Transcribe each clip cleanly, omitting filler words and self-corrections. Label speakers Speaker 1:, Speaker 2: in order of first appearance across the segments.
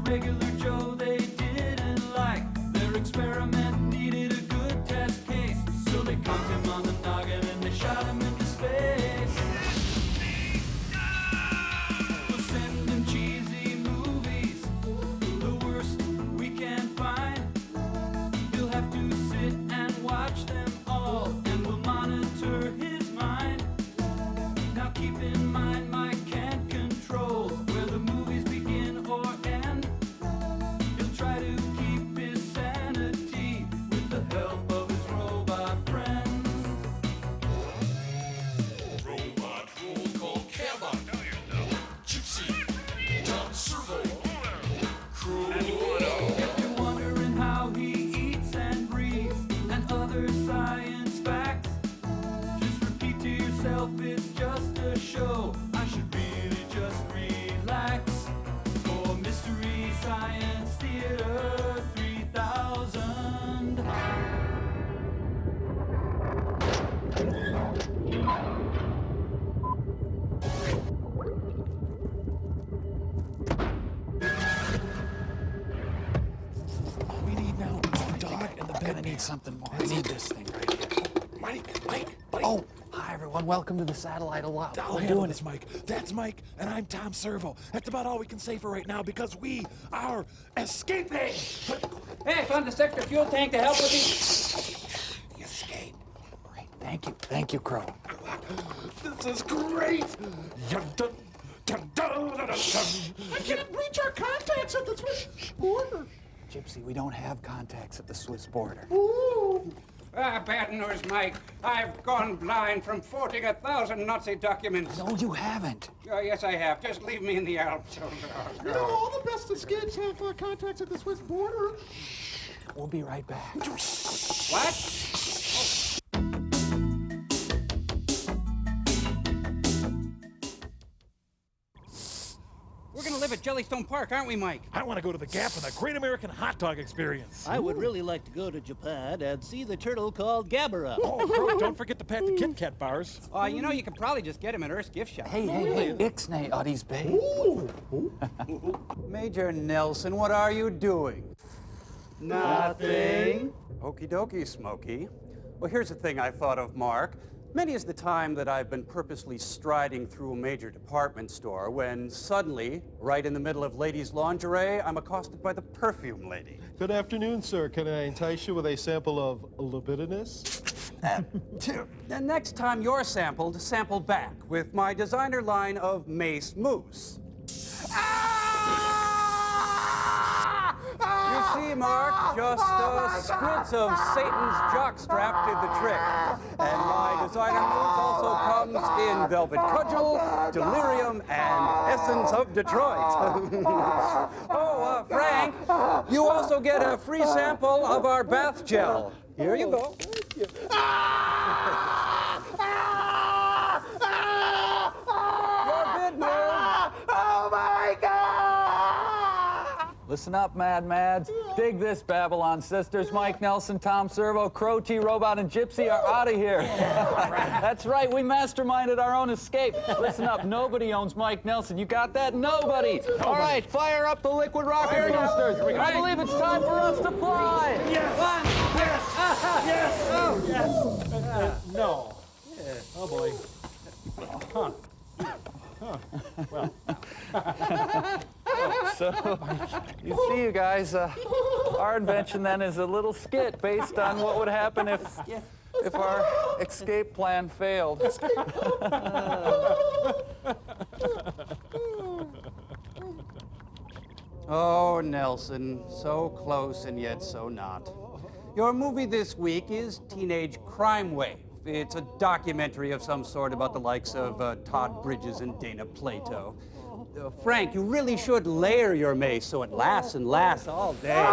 Speaker 1: regular Joe they didn't like. Their experiment needed a good test case, so they conked him on the noggin and they shot him into space. We'll send him cheesy movies, the worst we can find. He'll have to sit and watch them all, and we'll monitor his mind. Now keep in mind, Mike can't control where the movies begin or end. He'll try to keep his sanity with the help of his robot friends.
Speaker 2: Robot roll call Cabot. Gypsy. Tom Servo. Crew.
Speaker 1: If you're wondering how he eats and breathes and other science facts, just repeat to yourself, it's just a show. I should really just relax. For Mystery Science Theater 3000.
Speaker 3: We need now a dog and the bed.
Speaker 4: Gonna need something more. I need this thing right here.
Speaker 3: Mike, buddy.
Speaker 4: Oh, hi everyone. Welcome to the Satellite Alive.
Speaker 3: I'll handle this, Mike. That's Mike, and I'm Tom Servo. That's about all we can say for right now because we are escaping.
Speaker 5: Hey, I found the sector fuel tank to help with the...
Speaker 3: Escape.
Speaker 4: Great. Thank you. Thank you, Crow.
Speaker 3: This is great. Dun, dun, dun, dun, dun, dun. I can't reach our contacts at the Swiss border.
Speaker 4: Gypsy, we don't have contacts at the Swiss border.
Speaker 5: Bad news, Mike. I've gone blind from 40,000 Nazi documents.
Speaker 4: No, you haven't.
Speaker 5: Oh, yes, I have. Just leave me in the Alps.
Speaker 3: You know, all the best escapes have contacts at the Swiss border.
Speaker 4: We'll be right back.
Speaker 5: What? We're gonna live at Jellystone Park, aren't we, Mike?
Speaker 3: I want to go to the Gap and the Great American Hot Dog Experience.
Speaker 6: I would really like to go to Japan and see the turtle called Gabara.
Speaker 3: Oh, Crow, don't forget to pack the Kit Kat bars.
Speaker 5: You know, you could probably just get him at Earth's gift shop.
Speaker 4: Hey, Ixnay, Uddy's Bay.
Speaker 7: Major Nelson, what are you doing? Nothing. Okie dokie, Smokey. Well, here's the thing I thought of, Mark. Many is the time that I've been purposely striding through a major department store when suddenly, right in the middle of ladies' lingerie, I'm accosted by the perfume lady.
Speaker 8: Good afternoon, sir. Can I entice you with a sample of libidinous?
Speaker 7: The next time you're sampled, sample back with my designer line of Mace Mousse. You see, Mark, just a spritz of Satan's jockstrap did the trick. And my designer mousse also comes in Velvet Cudgel, Delirium, and Essence of Detroit. Frank, you also get a free sample of our bath gel. Here you go. Thank you. Your bid, move.
Speaker 3: Oh, my God!
Speaker 4: Listen up, Mad Mads. Dig this, Babylon Sisters. Mike Nelson, Tom Servo, Crow, T-Robot, and Gypsy are out of here. That's right, we masterminded our own escape. Listen up, nobody owns Mike Nelson. You got that? Nobody. All right, fire up the liquid rocket boosters. I believe it's time for us to fly.
Speaker 3: Yes! Yes! No. Oh, boy. Huh. Well.
Speaker 4: So, you see, you guys, our invention then is a little skit based on what would happen if our escape plan failed.
Speaker 7: Oh, Nelson, so close and yet so not. Your movie this week is Teenage Crime Wave. It's a documentary of some sort about the likes of Todd Bridges and Dana Plato. Frank, you really should layer your mace so it lasts and lasts all day.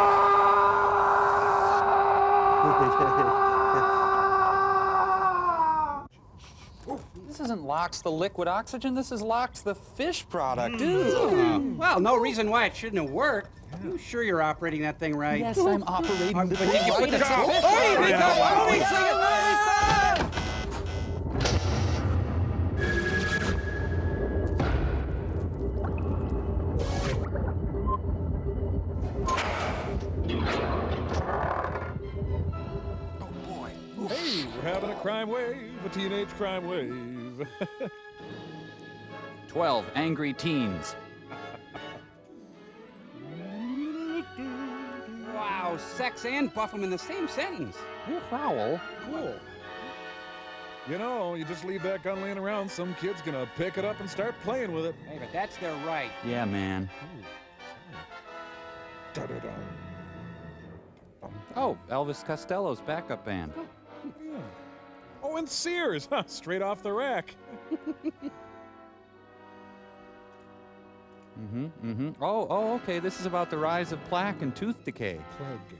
Speaker 4: This isn't Lox the liquid oxygen, this is Lox the fish product. Dude.
Speaker 5: Well, no reason why it shouldn't have worked. You sure you're operating that thing right?
Speaker 4: Yes, I'm operating the
Speaker 5: But did you put the fish
Speaker 3: having a crime wave, a teenage crime wave.
Speaker 4: 12 angry teens.
Speaker 5: Wow, sex and buff 'em in the same sentence.
Speaker 4: Prowl.
Speaker 3: Cool. You know, you just leave that gun laying around, some kid's gonna pick it up and start playing with it.
Speaker 5: Hey, but that's their right.
Speaker 4: Yeah, man.
Speaker 3: Da-da-da.
Speaker 4: Oh, Elvis Costello's backup band.
Speaker 3: Yeah. Oh, and Sears, huh, straight off the rack.
Speaker 4: Oh, okay. This is about the rise of plaque and tooth decay.
Speaker 3: Plague.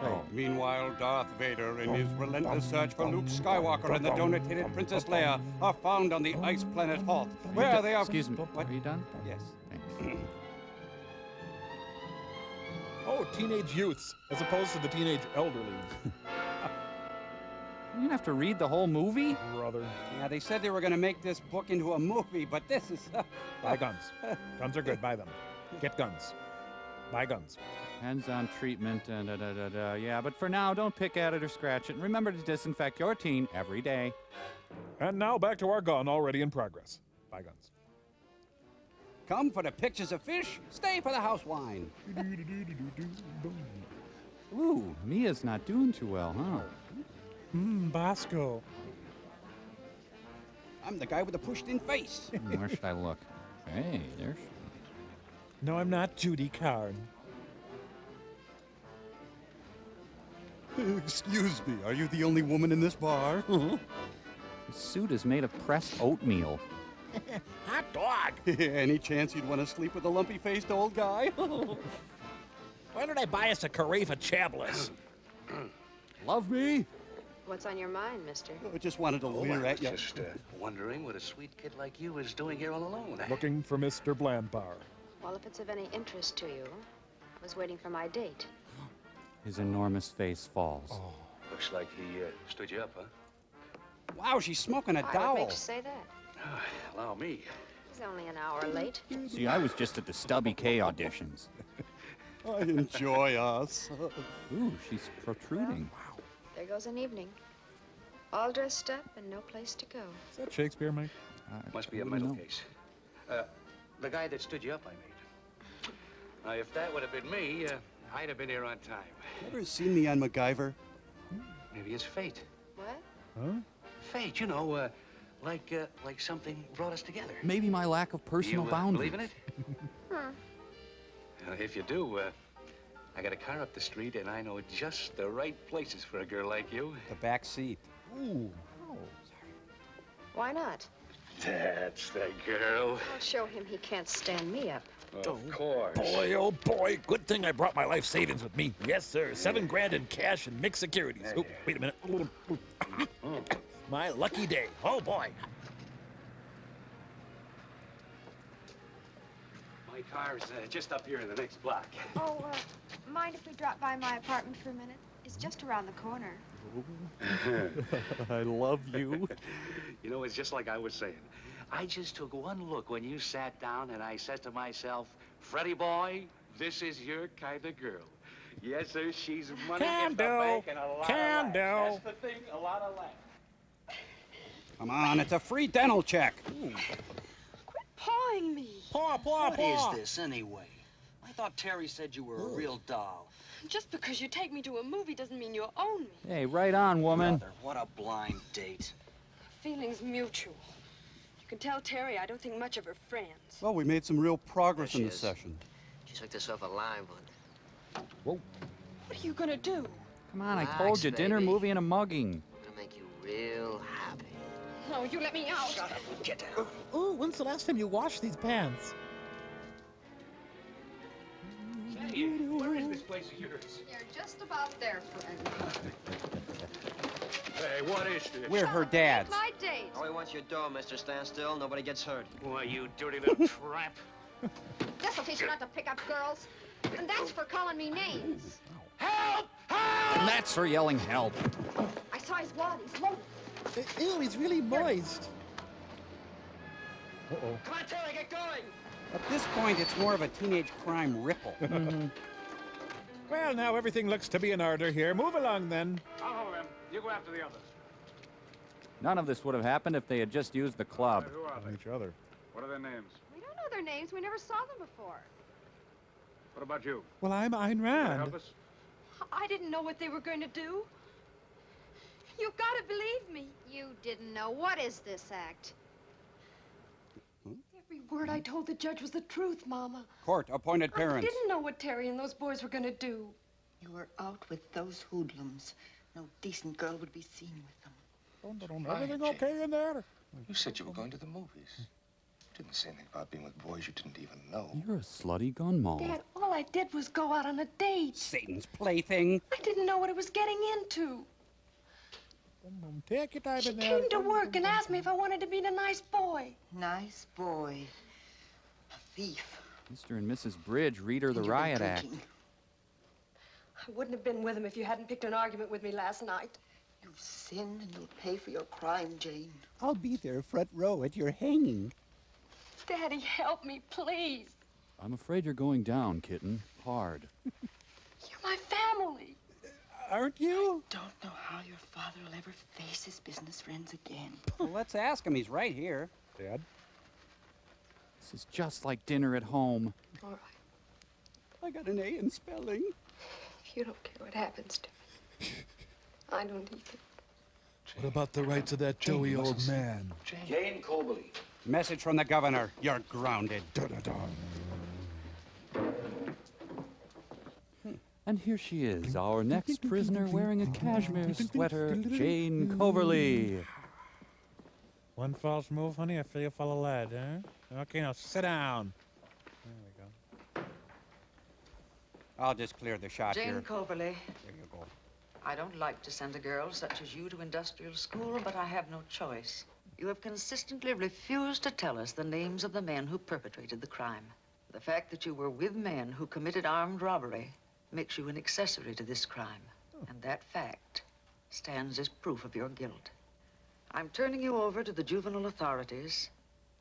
Speaker 5: Oh. Meanwhile, Darth Vader and his relentless search for Luke Skywalker and the donut-headed Princess Leia are found on the ice planet Hoth, where they are...
Speaker 4: Excuse me.
Speaker 5: What?
Speaker 4: Are you done?
Speaker 5: Yes.
Speaker 4: Thanks.
Speaker 3: Oh, teenage youths, as opposed to the teenage elderly.
Speaker 4: You didn't have to read the whole movie?
Speaker 3: Brother.
Speaker 5: Yeah, they said they were going to make this book into a movie, but this is...
Speaker 3: Buy guns. Guns are good, buy them. Get guns. Buy guns.
Speaker 4: Depends on treatment and da-da-da-da. Yeah, but for now, don't pick at it or scratch it. And remember to disinfect your teen every day.
Speaker 3: And now back to our gun already in progress. Buy guns.
Speaker 5: Come for the pictures of fish, stay for the house wine.
Speaker 4: Ooh, Mia's not doing too well, huh?
Speaker 3: Bosco.
Speaker 5: I'm the guy with the pushed-in face.
Speaker 4: Where should I look? Hey, there's...
Speaker 3: No, I'm not Judy Carn.
Speaker 5: Excuse me, are you the only woman in this bar?
Speaker 4: The suit is made of pressed oatmeal.
Speaker 3: Hot dog.
Speaker 5: Any chance you'd want to sleep with a lumpy-faced old guy?
Speaker 3: Why don't I buy us a carafe of Chablis?
Speaker 4: Love me?
Speaker 9: What's on your mind, mister?
Speaker 5: I just wanted to leer at you.
Speaker 10: Just wondering what a sweet kid like you is doing here all alone.
Speaker 3: Looking for Mr. Blandbar.
Speaker 9: Well, if it's of any interest to you, I was waiting for my date.
Speaker 4: His enormous face falls.
Speaker 10: Oh. Looks like he stood you up, huh?
Speaker 5: Wow, she's smoking a
Speaker 9: Why,
Speaker 5: dowel.
Speaker 9: what makes you say that?
Speaker 10: Allow me.
Speaker 9: He's only an hour late.
Speaker 4: See, I was just at the Stubby K auditions.
Speaker 5: I enjoy us.
Speaker 4: Ooh, she's protruding.
Speaker 9: Wow. There goes an evening. All dressed up and no place to go.
Speaker 3: Is that Shakespeare, Mike?
Speaker 10: Must be a mental case. The guy that stood you up, I made. Now, if that would have been me, I'd have been here on time.
Speaker 5: Ever seen me on MacGyver?
Speaker 10: Maybe it's fate.
Speaker 9: What?
Speaker 3: Huh?
Speaker 10: Fate, you know, like something brought us together.
Speaker 4: Maybe my lack of personal
Speaker 10: you,
Speaker 4: boundaries.
Speaker 10: Believe in it? If you do, I got a car up the street, and I know just the right places for a girl like you.
Speaker 5: The back seat.
Speaker 3: Ooh.
Speaker 9: Oh, sorry. Why not?
Speaker 10: That's the girl.
Speaker 9: I'll show him he can't stand me up.
Speaker 10: Of course.
Speaker 3: Boy, oh boy, good thing I brought my life savings with me. Yes, sir. $7 grand in cash and mixed securities. Oh, wait a minute. My lucky day. Oh boy.
Speaker 10: My car's just up here in the next block.
Speaker 11: Oh, mind if we drop by my apartment for a minute? It's just around the corner.
Speaker 4: I love you.
Speaker 10: You know, it's just like I was saying. I just took one look when you sat down, and I said to myself, Freddie boy, this is your kind of girl. Yes, sir, she's money in the bank and a lot of laughs. That's the thing, a lot of laughs.
Speaker 5: Come on, it's a free dental check.
Speaker 11: Quit pawing me.
Speaker 3: Paw.
Speaker 12: What is this, anyway? I thought Terry said you were a real doll.
Speaker 11: Just because you take me to a movie doesn't mean you own me.
Speaker 4: Hey, right on, woman.
Speaker 12: Brother, what a blind date.
Speaker 11: Feelings mutual. You can tell Terry I don't think much of her friends.
Speaker 5: Well, we made some real progress
Speaker 12: There
Speaker 5: in
Speaker 12: she
Speaker 5: this
Speaker 12: is.
Speaker 5: session.
Speaker 12: She took this off a line, but
Speaker 4: Whoa.
Speaker 11: What are you gonna do?
Speaker 4: Come on, I
Speaker 12: Relax,
Speaker 4: told you. Dinner,
Speaker 12: baby.
Speaker 4: movie, and a mugging.
Speaker 12: I'm gonna make you real happy.
Speaker 11: No, you let me out.
Speaker 12: Shut up and get down.
Speaker 3: Oh, when's the last time you washed these pants?
Speaker 10: Hey, where is this place of yours?
Speaker 9: You're just about there, friend.
Speaker 10: Hey, what is this?
Speaker 5: We're her dads.
Speaker 9: My date.
Speaker 12: All we want your door, Mr. Stand Still. Nobody gets hurt.
Speaker 10: Why, you dirty little tramp.
Speaker 9: This'll teach you not to pick up girls. And that's for calling me names.
Speaker 10: Help! Help!
Speaker 4: And that's for yelling help.
Speaker 9: I saw his wallet. He's loaded.
Speaker 3: Ew, he's really moist. Uh-oh.
Speaker 12: Come on, Terry, get going!
Speaker 5: At this point, it's more of a teenage crime ripple.
Speaker 3: Well, now everything looks to be in order here. Move along, then.
Speaker 10: I'll hold him. You go after the others.
Speaker 4: None of this would have happened if they had just used the club.
Speaker 13: Who are they?
Speaker 8: Each other.
Speaker 13: What are their names?
Speaker 9: We don't know their names. We never saw them before.
Speaker 13: What about you?
Speaker 3: Well, I'm Ayn
Speaker 13: Can you
Speaker 3: Rand.
Speaker 13: help us?
Speaker 11: I didn't know what they were going to do. You've got to believe me.
Speaker 9: You didn't know. What is this act?
Speaker 11: Every word I told the judge was the truth, Mama.
Speaker 7: Court-appointed
Speaker 11: I
Speaker 7: parents.
Speaker 11: didn't know what Terry and those boys were going to do.
Speaker 14: You were out with those hoodlums. No decent girl would be seen with them.
Speaker 3: Everything okay in there?
Speaker 2: You said you were going to the movies. You didn't say anything about being with boys you didn't even know.
Speaker 4: You're a slutty gun moll.
Speaker 11: Dad, all I did was go out on a date.
Speaker 7: Satan's plaything.
Speaker 11: I didn't know what I was getting into.
Speaker 3: Take your time
Speaker 11: She
Speaker 3: in there.
Speaker 11: came to work and asked me if I wanted to be a nice boy.
Speaker 14: Nice boy. A thief.
Speaker 4: Mr. and Mrs. Bridge read her the
Speaker 14: And you've been
Speaker 4: riot act.
Speaker 14: drinking.
Speaker 11: I wouldn't have been with him if you hadn't picked an argument with me last night.
Speaker 14: You've sinned and you'll pay for your crime, Jane.
Speaker 6: I'll be there front row at your hanging.
Speaker 11: Daddy, help me, please.
Speaker 4: I'm afraid you're going down, kitten. Hard.
Speaker 11: You're my family.
Speaker 3: Aren't you?
Speaker 14: Don't know how your father will ever face his business friends again.
Speaker 7: Well, let's ask him. He's right here.
Speaker 3: Dad?
Speaker 4: This is just like dinner at home.
Speaker 11: All right.
Speaker 7: I got an A in spelling.
Speaker 11: If you don't care what happens to me, I don't either.
Speaker 3: What about the rights of that doughy old man?
Speaker 12: Jane Cobley.
Speaker 7: Message from the governor. You're grounded.
Speaker 4: And here she is, our next prisoner wearing a cashmere sweater, Jane Coverly.
Speaker 3: One false move, honey, I feel you full of lead, huh? Okay, now sit down. There we go.
Speaker 7: I'll just clear the shot
Speaker 15: Jane
Speaker 7: here.
Speaker 15: Coverly.
Speaker 7: There you go.
Speaker 15: I don't like to send a girl such as you to industrial school, but I have no choice. You have consistently refused to tell us the names of the men who perpetrated the crime. The fact that you were with men who committed armed robbery makes you an accessory to this crime. And that fact stands as proof of your guilt. I'm turning you over to the juvenile authorities,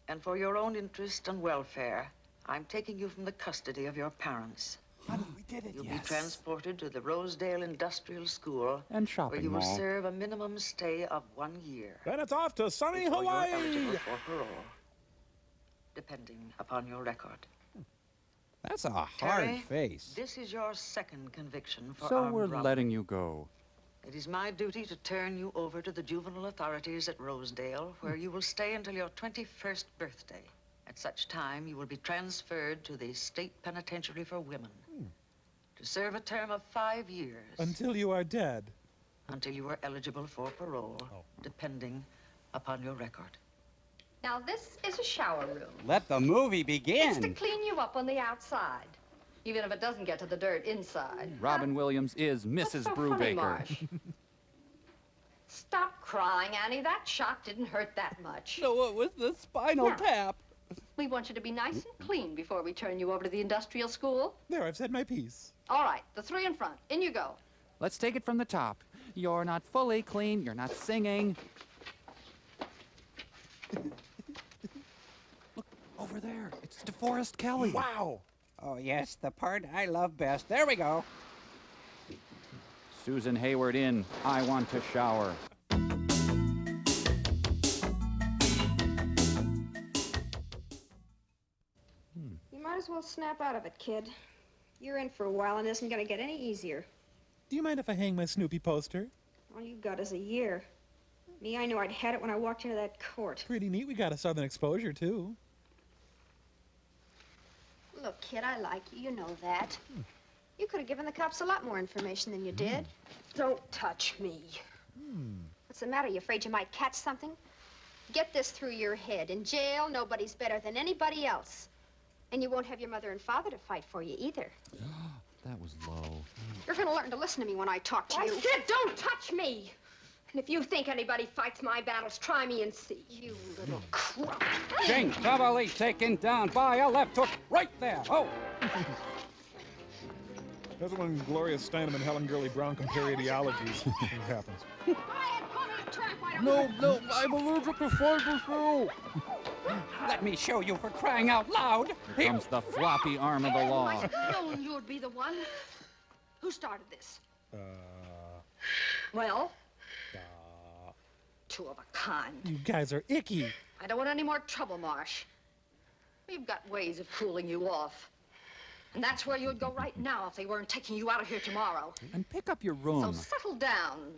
Speaker 15: and for your own interest and welfare, I'm taking you from the custody of your parents.
Speaker 3: Honey, we did it.
Speaker 15: You'll be transported to the Rosedale Industrial School,
Speaker 4: And
Speaker 15: where
Speaker 4: shopping
Speaker 15: you will
Speaker 4: mall.
Speaker 15: serve a minimum stay of 1 year.
Speaker 3: Then it's off to sunny
Speaker 15: before you're
Speaker 3: Hawaii.
Speaker 15: eligible for parole, depending upon your record.
Speaker 7: That's a hard
Speaker 15: Terry,
Speaker 7: face.
Speaker 15: This is your second conviction for
Speaker 4: So
Speaker 15: armed
Speaker 4: we're
Speaker 15: robbery.
Speaker 4: letting you go.
Speaker 15: It is my duty to turn you over to the juvenile authorities at Rosedale, where you will stay until your 21st birthday. At such time, you will be transferred to the State Penitentiary for Women to serve a term of 5 years
Speaker 3: Until you are dead.
Speaker 15: until you are eligible for parole, depending upon your record.
Speaker 9: Now, this is a shower room.
Speaker 7: Let the movie
Speaker 9: It's to
Speaker 7: begin.
Speaker 9: clean you up on the outside, even if it doesn't get to the dirt inside.
Speaker 4: Robin Williams is Mrs.
Speaker 9: What's so funny,
Speaker 4: Brubaker.
Speaker 9: Marsh? Stop crying, Annie. That shot didn't hurt that much.
Speaker 7: No, it was the spinal
Speaker 9: Now.
Speaker 7: tap.
Speaker 9: We want you to be nice and clean before we turn you over to the industrial school.
Speaker 3: There, I've said my piece.
Speaker 9: All right, the three in front. In you go.
Speaker 4: Let's take it from the top. You're not fully clean. You're not singing. Look, over there. It's DeForest Kelly.
Speaker 3: Wow.
Speaker 7: Oh, yes, the part I love best. There we go.
Speaker 4: Susan Hayward in I Want to Shower.
Speaker 9: You might as well snap out of it, kid. You're in for a while and it isn't going to get any easier.
Speaker 3: Do you mind if I hang my Snoopy poster?
Speaker 9: All you got is a year. Me, I knew I'd had it when I walked into that court.
Speaker 3: Pretty neat. We got a southern exposure, too.
Speaker 9: Look, kid, I like you. You know that. You could have given the cops a lot more information than you did. Don't touch me. What's the matter? You afraid you might catch something? Get this through your head. In jail, nobody's better than anybody else. And you won't have your mother and father to fight for you either.
Speaker 4: That was low.
Speaker 9: You're going to learn to listen to me when I talk to you. I said don't touch me! And if you think anybody fights my battles, try me and see. You little crumb.
Speaker 7: Jane Coverly taken down by a left hook right there. Oh.
Speaker 3: That's when Gloria Steinem and Helen Gurley Brown compare ideologies. It happens.
Speaker 7: No, I'm allergic to fiber shoe. Let me show you for crying out loud.
Speaker 4: Here comes the floppy arm of the law.
Speaker 9: I known you'd be the one. Who started this? Well? Two of a kind.
Speaker 3: You guys are icky.
Speaker 9: I don't want any more trouble, Marsh. We've got ways of cooling you off. And that's where you'd go right now if they weren't taking you out of here tomorrow.
Speaker 4: And pick up your
Speaker 9: So
Speaker 4: room.
Speaker 9: settle down,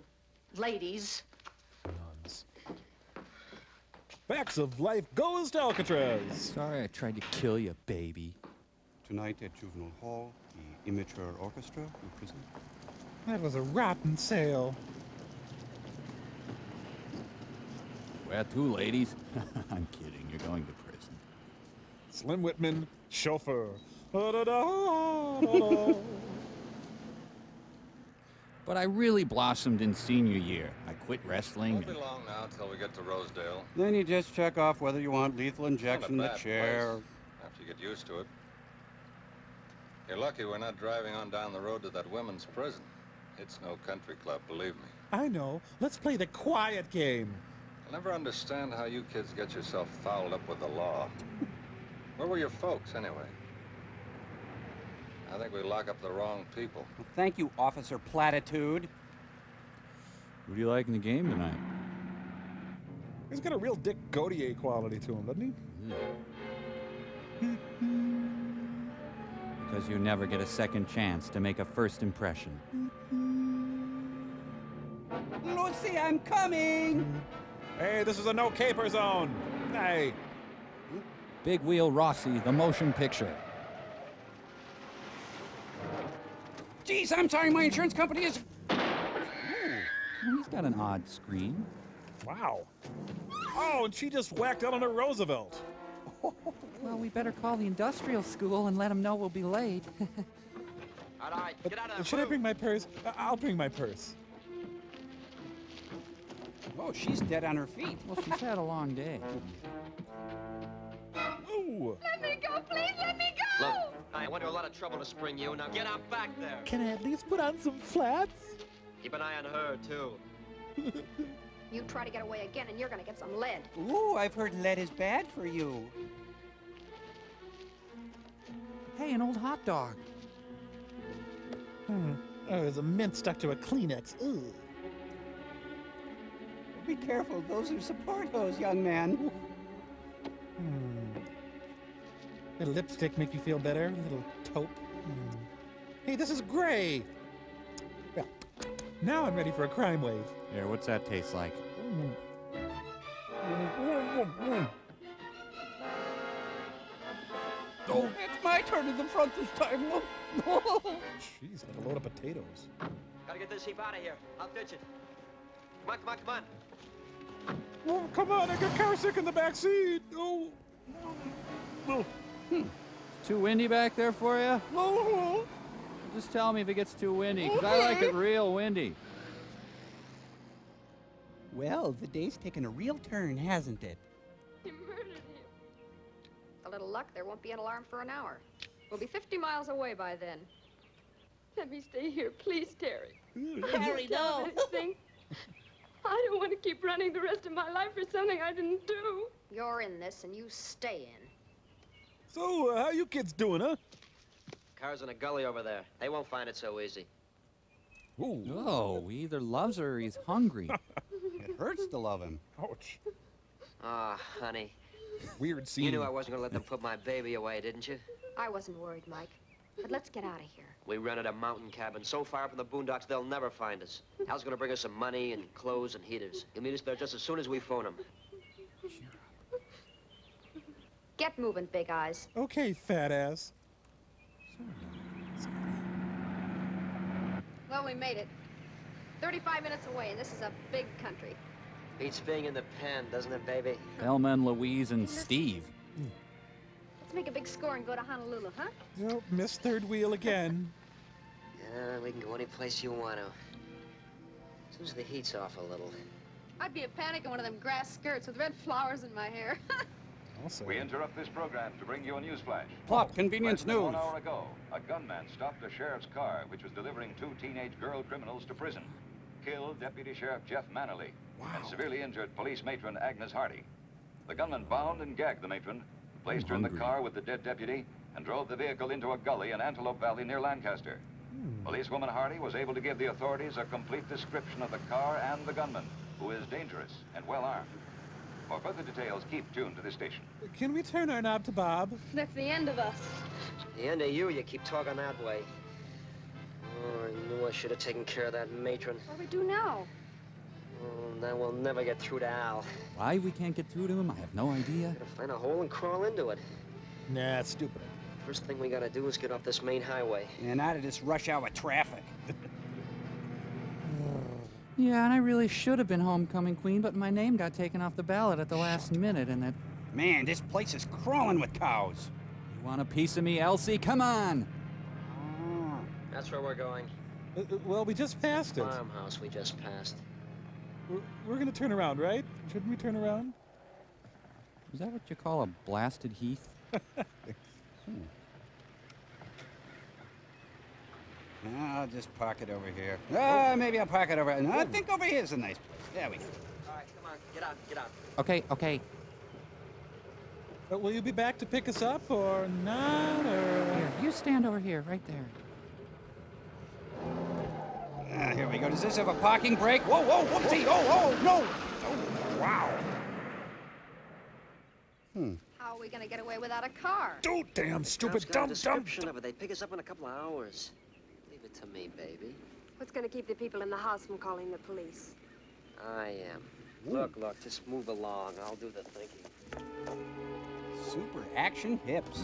Speaker 9: ladies.
Speaker 3: Facts of life goes to Alcatraz.
Speaker 4: Sorry I tried to kill you, baby.
Speaker 5: Tonight at Juvenile Hall, the Immature Orchestra in prison.
Speaker 3: That was a rotten sale.
Speaker 4: Where to, ladies? I'm kidding. You're going to prison.
Speaker 3: Slim Whitman, chauffeur. Da-da-da-da-da.
Speaker 4: But I really blossomed in senior year. I quit wrestling.
Speaker 16: Won't be long now till we get to Rosedale.
Speaker 5: Then you just check off whether you want lethal injection,
Speaker 16: Not a
Speaker 5: the
Speaker 16: bad
Speaker 5: chair.
Speaker 16: place, after you get used to it. You're lucky we're not driving on down the road to that women's prison. It's no country club, believe me.
Speaker 3: I know. Let's play the quiet game.
Speaker 16: I'll never understand how you kids get yourself fouled up with the law. Where were your folks, anyway? I think we lock up the wrong people.
Speaker 7: Well, thank you, Officer Platitude.
Speaker 4: Who do you like in the game tonight?
Speaker 3: He's got a real Dick Gautier quality to him, doesn't he?
Speaker 4: Because you never get a second chance to make a first impression.
Speaker 7: Lucy, I'm coming!
Speaker 3: Hey, this is a no-caper zone. Hey.
Speaker 4: Big Wheel Rossi, the motion picture.
Speaker 7: Geez, I'm sorry, my insurance company is...
Speaker 4: Ooh, he's got an odd screen.
Speaker 3: Wow. Oh, and she just whacked Eleanor Roosevelt.
Speaker 4: Well, we better call the industrial school and let them know we'll be late.
Speaker 12: All right, get out of there.
Speaker 3: Should I bring my purse? I'll bring my purse.
Speaker 7: Oh, she's dead on her feet.
Speaker 4: Well, she's had a long day.
Speaker 3: Ooh.
Speaker 11: Let me go, please, let me go!
Speaker 12: Look, I went to a lot of trouble to spring you. Now get out back there.
Speaker 3: Can I at least put on some flats?
Speaker 12: Keep an eye on her, too.
Speaker 9: You try to get away again and you're gonna get some lead.
Speaker 7: Ooh, I've heard lead is bad for you.
Speaker 4: Hey, an old hot dog.
Speaker 3: Oh, there's a mint stuck to a Kleenex. Ugh.
Speaker 7: Be careful, those are support hose, young man.
Speaker 3: Little lipstick make you feel better? Little taupe. Hey, this is gray. Well, now I'm ready for a crime wave.
Speaker 4: Here, what's that taste like?
Speaker 7: Oh, it's my turn in the front this time.
Speaker 3: Jeez, like a load of potatoes.
Speaker 12: Gotta get this heap out of here. I'll ditch it. Come on, come on, come on.
Speaker 3: Oh, come on, I got car sick in the back seat. Oh.
Speaker 4: Too windy back there for you?
Speaker 3: Oh.
Speaker 4: Just tell me if it gets too windy, because I like it real windy.
Speaker 7: Well, the day's taken a real turn, hasn't it?
Speaker 11: You murdered him.
Speaker 9: With a little luck, there won't be an alarm for an hour. We'll be 50 miles away by then.
Speaker 11: Let me stay here, please, Terry.
Speaker 14: Terry, no.
Speaker 11: I don't want to keep running the rest of my life for something I didn't do.
Speaker 9: You're in this and you stay in.
Speaker 3: So, how you kids doing, huh?
Speaker 12: Car's in a gully over there. They won't find it so easy.
Speaker 3: Ooh.
Speaker 4: Oh, he either loves her or he's hungry.
Speaker 7: It hurts to love him.
Speaker 3: Ouch.
Speaker 12: Ah, honey.
Speaker 3: Weird scene.
Speaker 12: You knew I wasn't gonna let them put my baby away, didn't you?
Speaker 9: I wasn't worried, Mike. But let's get out of here.
Speaker 12: We rented a mountain cabin so far up in the boondocks they'll never find us. Hal's gonna bring us some money and clothes and heaters. He'll meet us there just as soon as we phone him.
Speaker 9: Get moving, Big Eyes.
Speaker 3: Okay, fat ass.
Speaker 9: Well, we made it. 35 minutes away, and this is a big country.
Speaker 12: Beats being in the pen, doesn't it, baby?
Speaker 4: Thelma and Louise and Steve.
Speaker 9: Let's make a big score and go to Honolulu, huh?
Speaker 3: Nope, missed third wheel again.
Speaker 12: Yeah, we can go any place you want to. As soon as the heat's off a little.
Speaker 9: I'd be a panic in one of them grass skirts with red flowers in my hair.
Speaker 13: We interrupt this program to bring you a news flash.
Speaker 7: Plot convenience
Speaker 13: Less than
Speaker 7: news.
Speaker 13: 1 hour ago, a gunman stopped a sheriff's car which was delivering 2 teenage girl criminals to prison. Killed Deputy Sheriff Jeff Manley and severely injured police matron Agnes Hardy. The gunman bound and gagged the matron, placed her in the car with the dead deputy, and drove the vehicle into a gully in Antelope Valley near Lancaster. Policewoman Hardy was able to give the authorities a complete description of the car and the gunman. who is dangerous and well armed. For further details, keep tuned to this station.
Speaker 3: Can we turn our knob to Bob?
Speaker 11: That's the end of us.
Speaker 12: The end of you keep talking that way. Oh, I knew I should have taken care of that matron.
Speaker 9: What do we do now?
Speaker 12: Oh, now we'll never get through to Al.
Speaker 4: Why we can't get through to him, I have no idea.
Speaker 12: Gotta find a hole and crawl into it.
Speaker 3: Nah, it's stupid.
Speaker 12: First thing we gotta do is get off this main highway.
Speaker 7: And out of this rush hour traffic.
Speaker 4: Yeah, and I really should have been homecoming queen, but my name got taken off the ballot at the last minute, and that...
Speaker 7: Man, this place is crawling with cows.
Speaker 4: You want a piece of me, Elsie? Come on!
Speaker 12: That's where we're going.
Speaker 3: Well, we just passed it.
Speaker 12: Farmhouse we just passed.
Speaker 3: We're gonna turn around, right? Shouldn't we turn around?
Speaker 4: Is that what you call a blasted heath?
Speaker 7: I'll just park it over here. Maybe I'll park it over... No, I think over here's a nice place. There we go.
Speaker 12: All right, come on, get out, get out.
Speaker 4: Okay, okay.
Speaker 3: But will you be back to pick us up, or not, or...
Speaker 4: Here, you stand over here, right there.
Speaker 7: Here we go. Does this have a parking brake? Whoa, whoa, whoopsie! Oh, no! Oh, wow.
Speaker 9: How are we going to get away without a car?
Speaker 3: Oh, damn, stupid,
Speaker 12: Got a description of it. They pick us up in a couple of hours. Leave it to me, baby.
Speaker 11: What's going to keep the people in the house from calling the police?
Speaker 12: I am. Look, just move along. I'll do the thinking.
Speaker 7: Super action hips.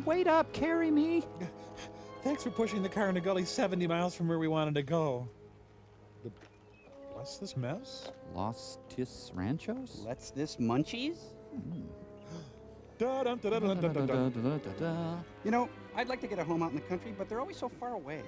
Speaker 4: Wait up, carry me.
Speaker 3: Thanks for pushing the car in a gully 70 miles from where we wanted to go. What's this mess?
Speaker 4: Los Tis Ranchos?
Speaker 7: Let's this munchies? You know, I'd like to get a home out in the country, but they're always so far away.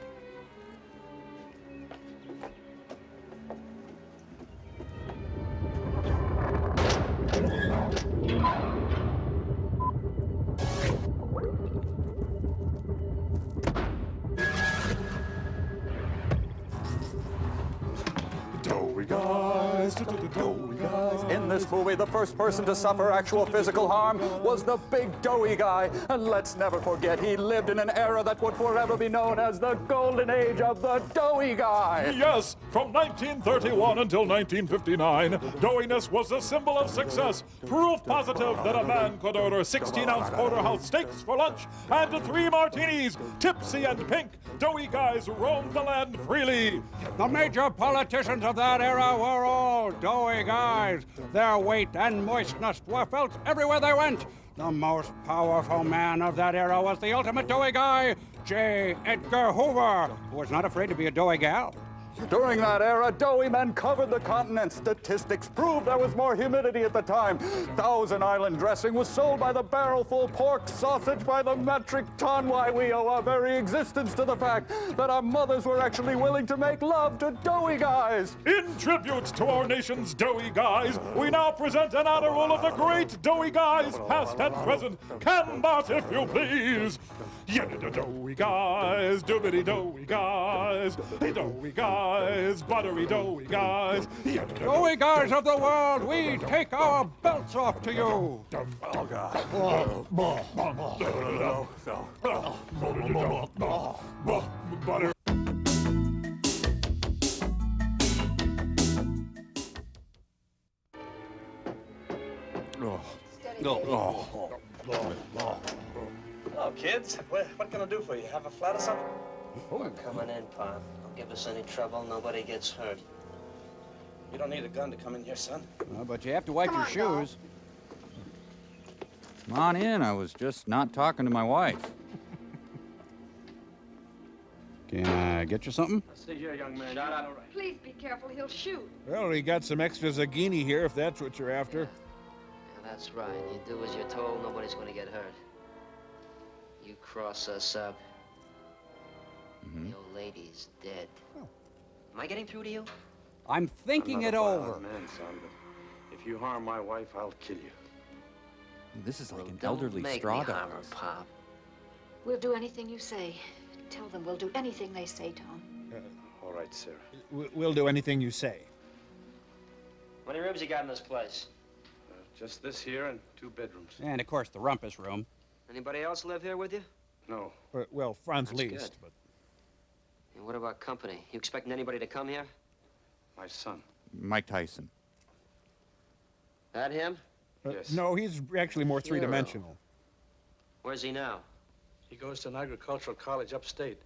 Speaker 4: In this movie, the first person to suffer actual physical harm was the big doughy guy. And let's never forget, he lived in an era that would forever be known as the golden age of the doughy guy.
Speaker 17: Yes, from 1931 until 1959, doughiness was a symbol of success. Proof positive that a man could order 16-ounce porterhouse steaks for lunch and 3 martinis. Tipsy and pink, doughy guys roamed the land freely.
Speaker 7: The major politicians of that era were all doughy guys. Their weight and moistness were felt everywhere they went. The most powerful man of that era was the ultimate doughy guy, J. Edgar Hoover, who was not afraid to be a doughy gal.
Speaker 4: During that era, doughy men covered the continent. Statistics prove there was more humidity at the time. Thousand Island dressing was sold by the barrelful, pork sausage by the metric ton. Why, we owe our very existence to the fact that our mothers were actually willing to make love to doughy guys.
Speaker 17: In tribute to our nation's doughy guys, we now present an honor roll of the great doughy guys, past and present. Canvas, if you please. Doughy guys, doobity doughy guys, doughy guys, buttery doughy guys.
Speaker 7: Doughy guys of the world, we take our belts off to you.
Speaker 17: Butter.
Speaker 18: Hello, kids. What can I do for you? Have a flat or something?
Speaker 12: We're coming in, Pop. Don't give us any trouble. Nobody gets hurt.
Speaker 18: You don't need a gun to come in here, son.
Speaker 7: No, but you have to wipe your shoes.
Speaker 4: Come on in. I was just not talking to my wife.
Speaker 7: Can I get you something?
Speaker 18: See here, young man. Shut up.
Speaker 11: Please be careful. He'll shoot.
Speaker 3: Well, we got some extra zucchini here, if that's what you're after.
Speaker 12: Yeah, that's right. You do as you're told, nobody's going to get hurt. You cross us up. The old lady's dead. Am I getting through to you?
Speaker 7: I'm thinking it over.
Speaker 18: Man, son, but if you harm my wife, I'll kill you.
Speaker 4: This is like an
Speaker 12: Don't
Speaker 4: elderly
Speaker 12: make
Speaker 4: straw
Speaker 12: me harm her,
Speaker 4: dog.
Speaker 12: Pop.
Speaker 14: We'll do anything you say. Tell them we'll do anything they say, Tom.
Speaker 18: All right, Sarah.
Speaker 3: We'll do anything you say.
Speaker 12: How many rooms you got in this place?
Speaker 18: Just this here and 2 bedrooms.
Speaker 7: And, of course, the rumpus room.
Speaker 12: Anybody else live here with you?
Speaker 18: No.
Speaker 3: Well, Franz
Speaker 12: That's
Speaker 3: leased,
Speaker 12: good.
Speaker 3: but...
Speaker 12: And what about company? You expecting anybody to come here?
Speaker 5: My son.
Speaker 7: Mike Tyson.
Speaker 12: That him?
Speaker 5: Yes.
Speaker 3: No, he's actually more three-dimensional.
Speaker 12: Where's he now?
Speaker 18: He goes to an agricultural college upstate.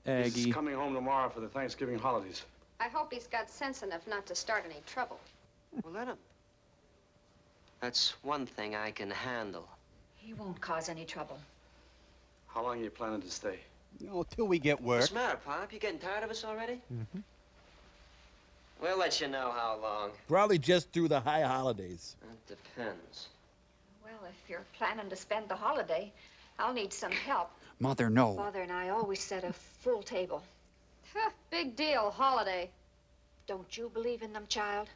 Speaker 7: Aggie.
Speaker 18: He's coming home tomorrow for the Thanksgiving holidays.
Speaker 9: I hope he's got sense enough not to start any trouble.
Speaker 12: Well, let him. That's one thing I can handle.
Speaker 19: He won't cause any trouble.
Speaker 18: How long are you planning to stay?
Speaker 6: No, till we get work.
Speaker 12: What's the matter, Pop? You getting tired of us already?
Speaker 3: Mm-hmm.
Speaker 12: We'll let you know how long.
Speaker 3: Probably just through the high holidays.
Speaker 12: It depends.
Speaker 19: Well, if you're planning to spend the holiday, I'll need some help.
Speaker 7: Mother, no.
Speaker 19: Father and I always set a full table.
Speaker 9: Huh, big deal, holiday.
Speaker 19: Don't you believe in them, child?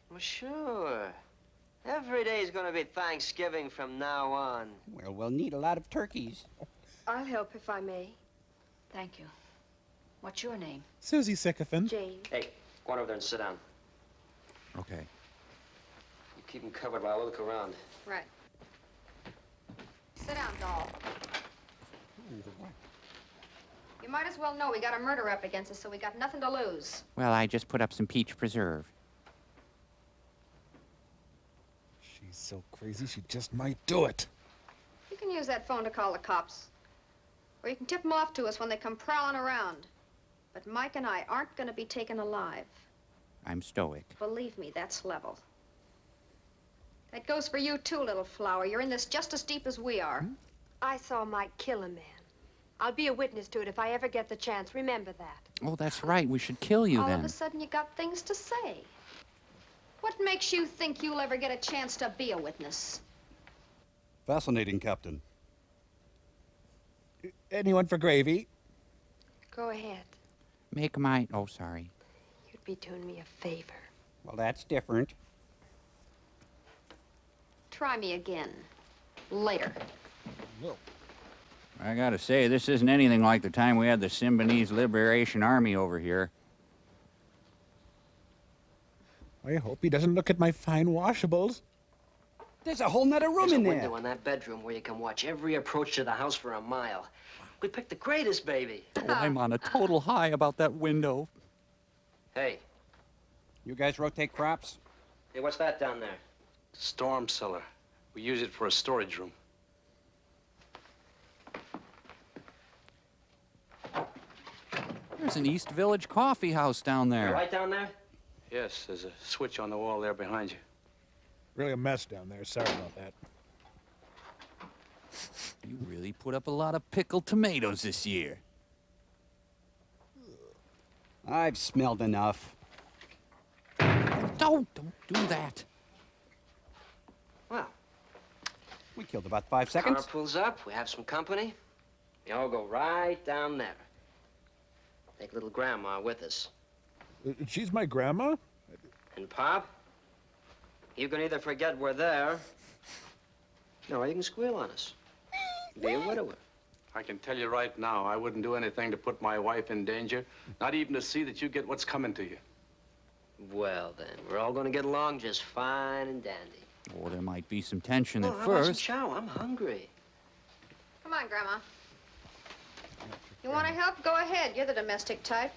Speaker 12: Well, sure. Every day's gonna be Thanksgiving from now on.
Speaker 6: Well, we'll need a lot of turkeys.
Speaker 9: I'll help if I may.
Speaker 19: Thank you. What's your name?
Speaker 3: Susie Sycophant.
Speaker 9: Jane.
Speaker 12: Hey, go on over there and sit down.
Speaker 7: Okay.
Speaker 12: You keep them covered while I look around.
Speaker 9: Right. Sit down, doll. You might as well know we got a murder up against us, so we got nothing to lose.
Speaker 7: Well, I just put up some peach preserve.
Speaker 3: She's so crazy, she just might do it.
Speaker 9: You can use that phone to call the cops. Or you can tip them off to us when they come prowling around. But Mike and I aren't going to be taken alive.
Speaker 7: I'm stoic.
Speaker 9: Believe me, that's level. That goes for you, too, little flower. You're in this just as deep as we are.
Speaker 11: I saw Mike kill a man. I'll be a witness to it if I ever get the chance. Remember that.
Speaker 7: Oh, that's right. We should kill you
Speaker 9: All
Speaker 7: then.
Speaker 9: of a sudden, you got things to say. What makes you think you'll ever get a chance to be a witness?
Speaker 6: Fascinating, Captain.
Speaker 3: Anyone for gravy?
Speaker 11: Go ahead.
Speaker 7: Make my... Oh, sorry.
Speaker 11: You'd be doing me a favor.
Speaker 6: Well, that's different.
Speaker 9: Try me again. Later.
Speaker 3: No.
Speaker 7: I gotta say, this isn't anything like the time we had the Symbionese Liberation Army over here.
Speaker 3: I hope he doesn't look at my fine washables.
Speaker 6: There's a whole nother room
Speaker 12: There's
Speaker 6: in
Speaker 12: a
Speaker 6: there.
Speaker 12: window in that bedroom where you can watch every approach to the house for a mile. We picked the greatest, baby.
Speaker 7: Oh, I'm on a total high about that window.
Speaker 12: Hey.
Speaker 6: You guys rotate crops?
Speaker 12: Hey, what's that down there?
Speaker 18: Storm cellar. We use it for a storage room.
Speaker 7: There's an East Village coffee house down there.
Speaker 12: Right down there?
Speaker 18: Yes, there's a switch on the wall there behind you.
Speaker 3: Really a mess down there. Sorry about that.
Speaker 7: You really put up a lot of pickled tomatoes this year.
Speaker 6: I've smelled enough.
Speaker 7: Don't do that.
Speaker 12: Well,
Speaker 6: we killed about 5 seconds.
Speaker 12: Car pulls up, we have some company. We all go right down there. Take little grandma with us.
Speaker 3: She's my grandma?
Speaker 12: And Pop, you can either forget we're there, or you can squeal on us. Be a widower.
Speaker 18: I can tell you right now, I wouldn't do anything to put my wife in danger, not even to see that you get what's coming to you.
Speaker 12: Well, then, we're all going to get along just fine and dandy.
Speaker 7: Oh, there might be some tension at
Speaker 12: How about some
Speaker 7: first.
Speaker 12: chow? I'm hungry.
Speaker 9: Come on, Grandma. You want to help? Go ahead. You're the domestic type.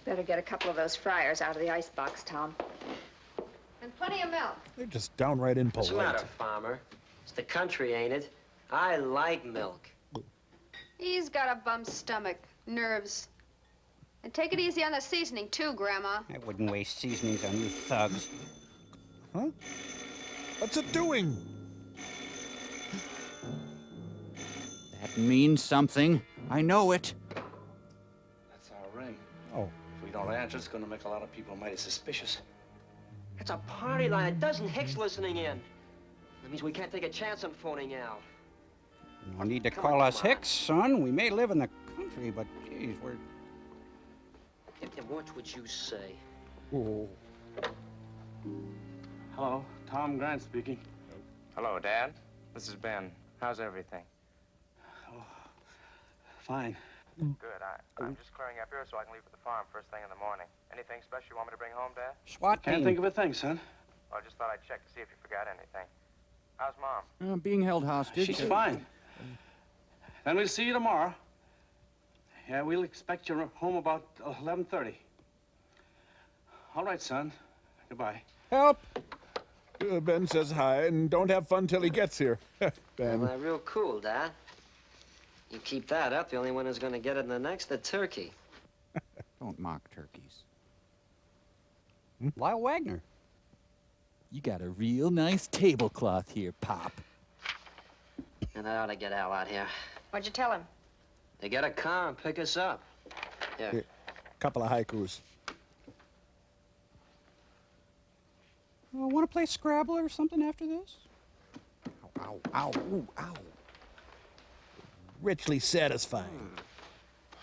Speaker 19: Better get a couple of those fryers out of the icebox, Tom.
Speaker 9: And plenty of milk.
Speaker 3: They're just downright impolite.
Speaker 12: What's the matter, Farmer? It's the country, ain't it? I like milk.
Speaker 9: He's got a bum stomach. Nerves. And take it easy on the seasoning, too, Grandma.
Speaker 6: I wouldn't waste seasonings on you thugs.
Speaker 3: Huh? What's it doing?
Speaker 7: That means something. I know it.
Speaker 18: That's our ring.
Speaker 3: Oh.
Speaker 18: If we don't answer, it's going to make a lot of people mighty suspicious.
Speaker 12: It's a party line. A dozen hicks listening in. That means we can't take a chance on phoning Al.
Speaker 6: No need to call us Hicks, son. We may live in the country, but geez, we're...
Speaker 12: And what would you say?
Speaker 3: Oh.
Speaker 18: Hello, Tom Grant speaking.
Speaker 20: Hello, Dad. This is Ben. How's everything?
Speaker 18: Oh, fine.
Speaker 20: Good. I'm just clearing up here so I can leave for the farm first thing in the morning. Anything special you want me to bring home, Dad?
Speaker 6: SWAT team.
Speaker 18: Can't think of a thing, son.
Speaker 20: Oh, I just thought I'd check to see if you forgot anything. How's Mom?
Speaker 7: Being held hostage.
Speaker 18: She's fine. Then we'll see you tomorrow. Yeah, we'll expect you home about 11:30. All right, son. Goodbye.
Speaker 3: Help! Ben says hi and don't have fun till he gets here. Ben.
Speaker 12: Well, real cool, Dad. You keep that up, the only one who's going to get it in the neck's the turkey.
Speaker 6: Don't mock turkeys. Lyle Wagner.
Speaker 4: You got a real nice tablecloth here, Pop.
Speaker 12: And I ought to get Al out here.
Speaker 9: What'd you tell him?
Speaker 12: They get a car and pick us up. Here.
Speaker 3: Couple of haikus.
Speaker 6: Want to play Scrabble or something after this?
Speaker 3: Ow, ow, ooh, ow. Richly satisfying.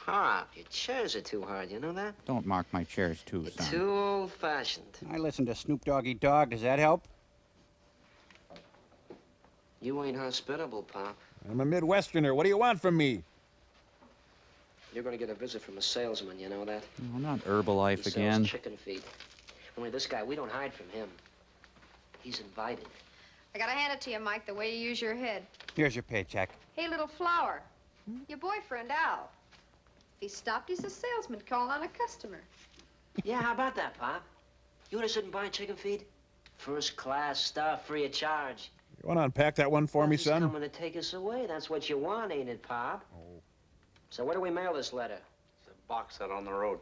Speaker 12: Pop, your chairs are too hard, you know that?
Speaker 6: Don't mark my chairs too,
Speaker 12: You're
Speaker 6: son.
Speaker 12: too old-fashioned.
Speaker 6: I listen to Snoop Doggy Dogg. Does that help?
Speaker 12: You ain't hospitable, Pop.
Speaker 3: I'm a Midwesterner. What do you want from me?
Speaker 12: You're gonna get a visit from a salesman, you know that?
Speaker 4: No, not Herbalife
Speaker 12: He
Speaker 4: again.
Speaker 12: sells chicken feed. Only this guy, we don't hide from him. He's invited.
Speaker 9: I gotta hand it to you, Mike, the way you use your head.
Speaker 6: Here's your paycheck.
Speaker 9: Hey, little flower. Your boyfriend, Al. He stopped. He's a salesman calling on a customer.
Speaker 12: Yeah, how about that, Pop? You interested in buying chicken feed? First class stuff, free of charge.
Speaker 3: You want to unpack that one for me,
Speaker 12: He's
Speaker 3: son?
Speaker 12: coming to take us away. That's what you want, ain't it, Pop?
Speaker 3: Oh.
Speaker 12: So where do we mail this letter?
Speaker 18: It's a box out on the road.